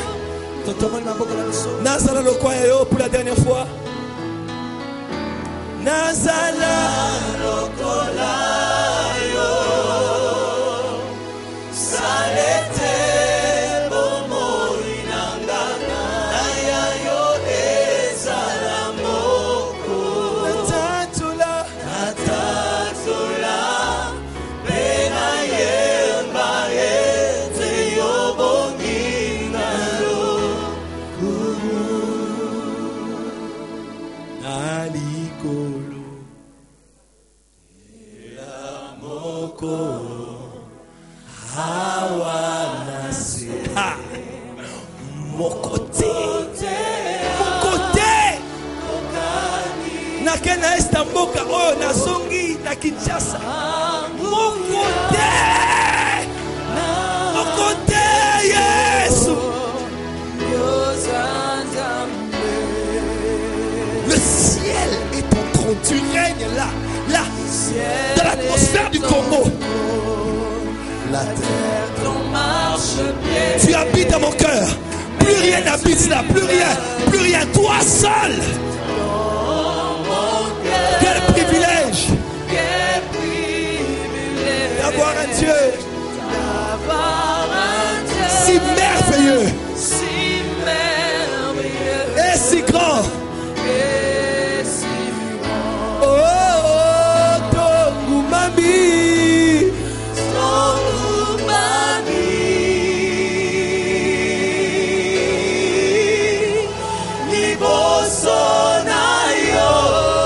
Nazala Lokwayo pour la dernière fois. Nazala Lokolayo Salete Bomo Inangana Ayayo Ezalamoko Natatula Bena Yemba Ete Yobongingalo Alikolo Elamoko Hawanase Mokote Nakena Estamboka Oyo Nazongi na Kinshasa Mokote Yesu. Le ciel est ton trône. Tu règnes là dans l'atmosphère du Congo. La terre t'en marche bien. Tu habites dans mon cœur. Plus rien n'habite là. Plus rien. Toi seul. Quel privilège d'avoir un Dieu si merveilleux et si grand.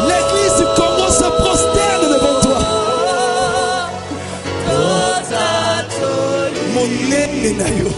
L'église du Congo se prosterne devant toi. Mon nene na yo.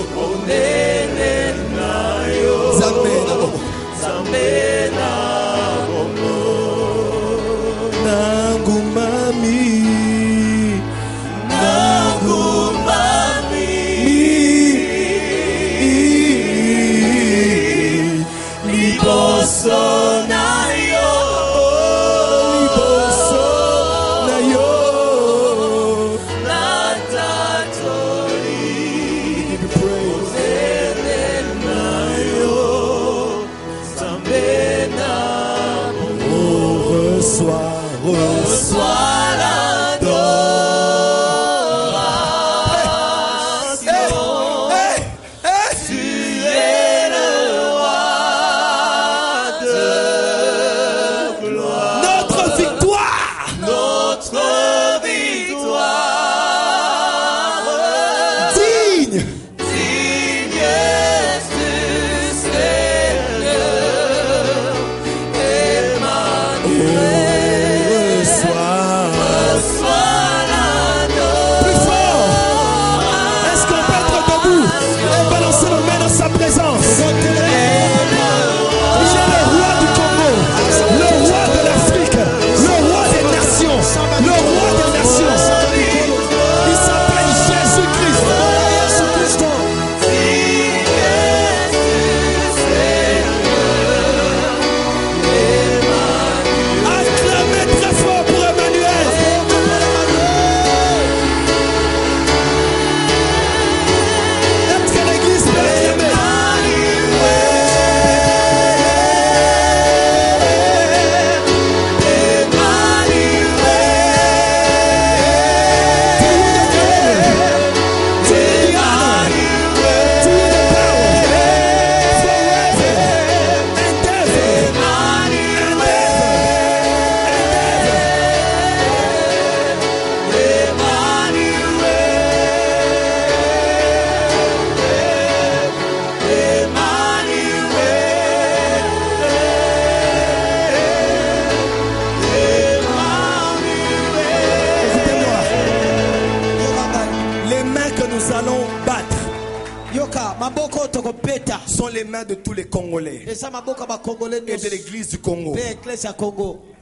Sont les mains de tous les Congolais et de l'église du Congo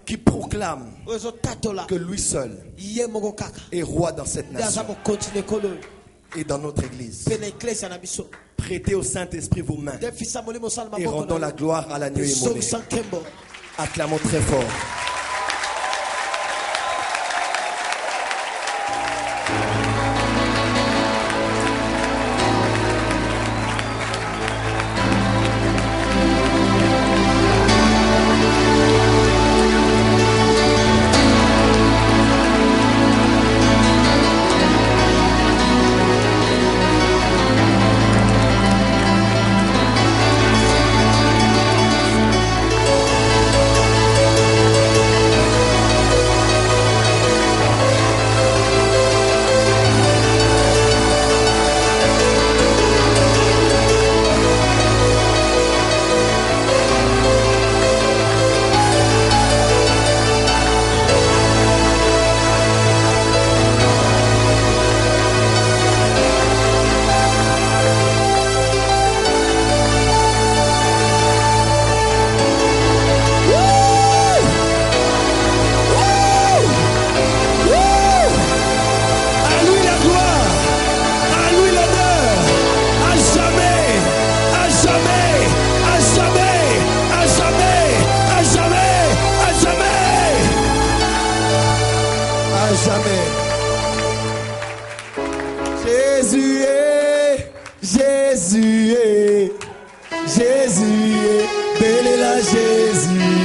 qui proclament que lui seul est roi dans cette nation et dans notre église. Prêtez au Saint-Esprit vos mains et rendons la gloire à l'agneau immolé. Acclamons très fort. Jésus, Béléla Jésus.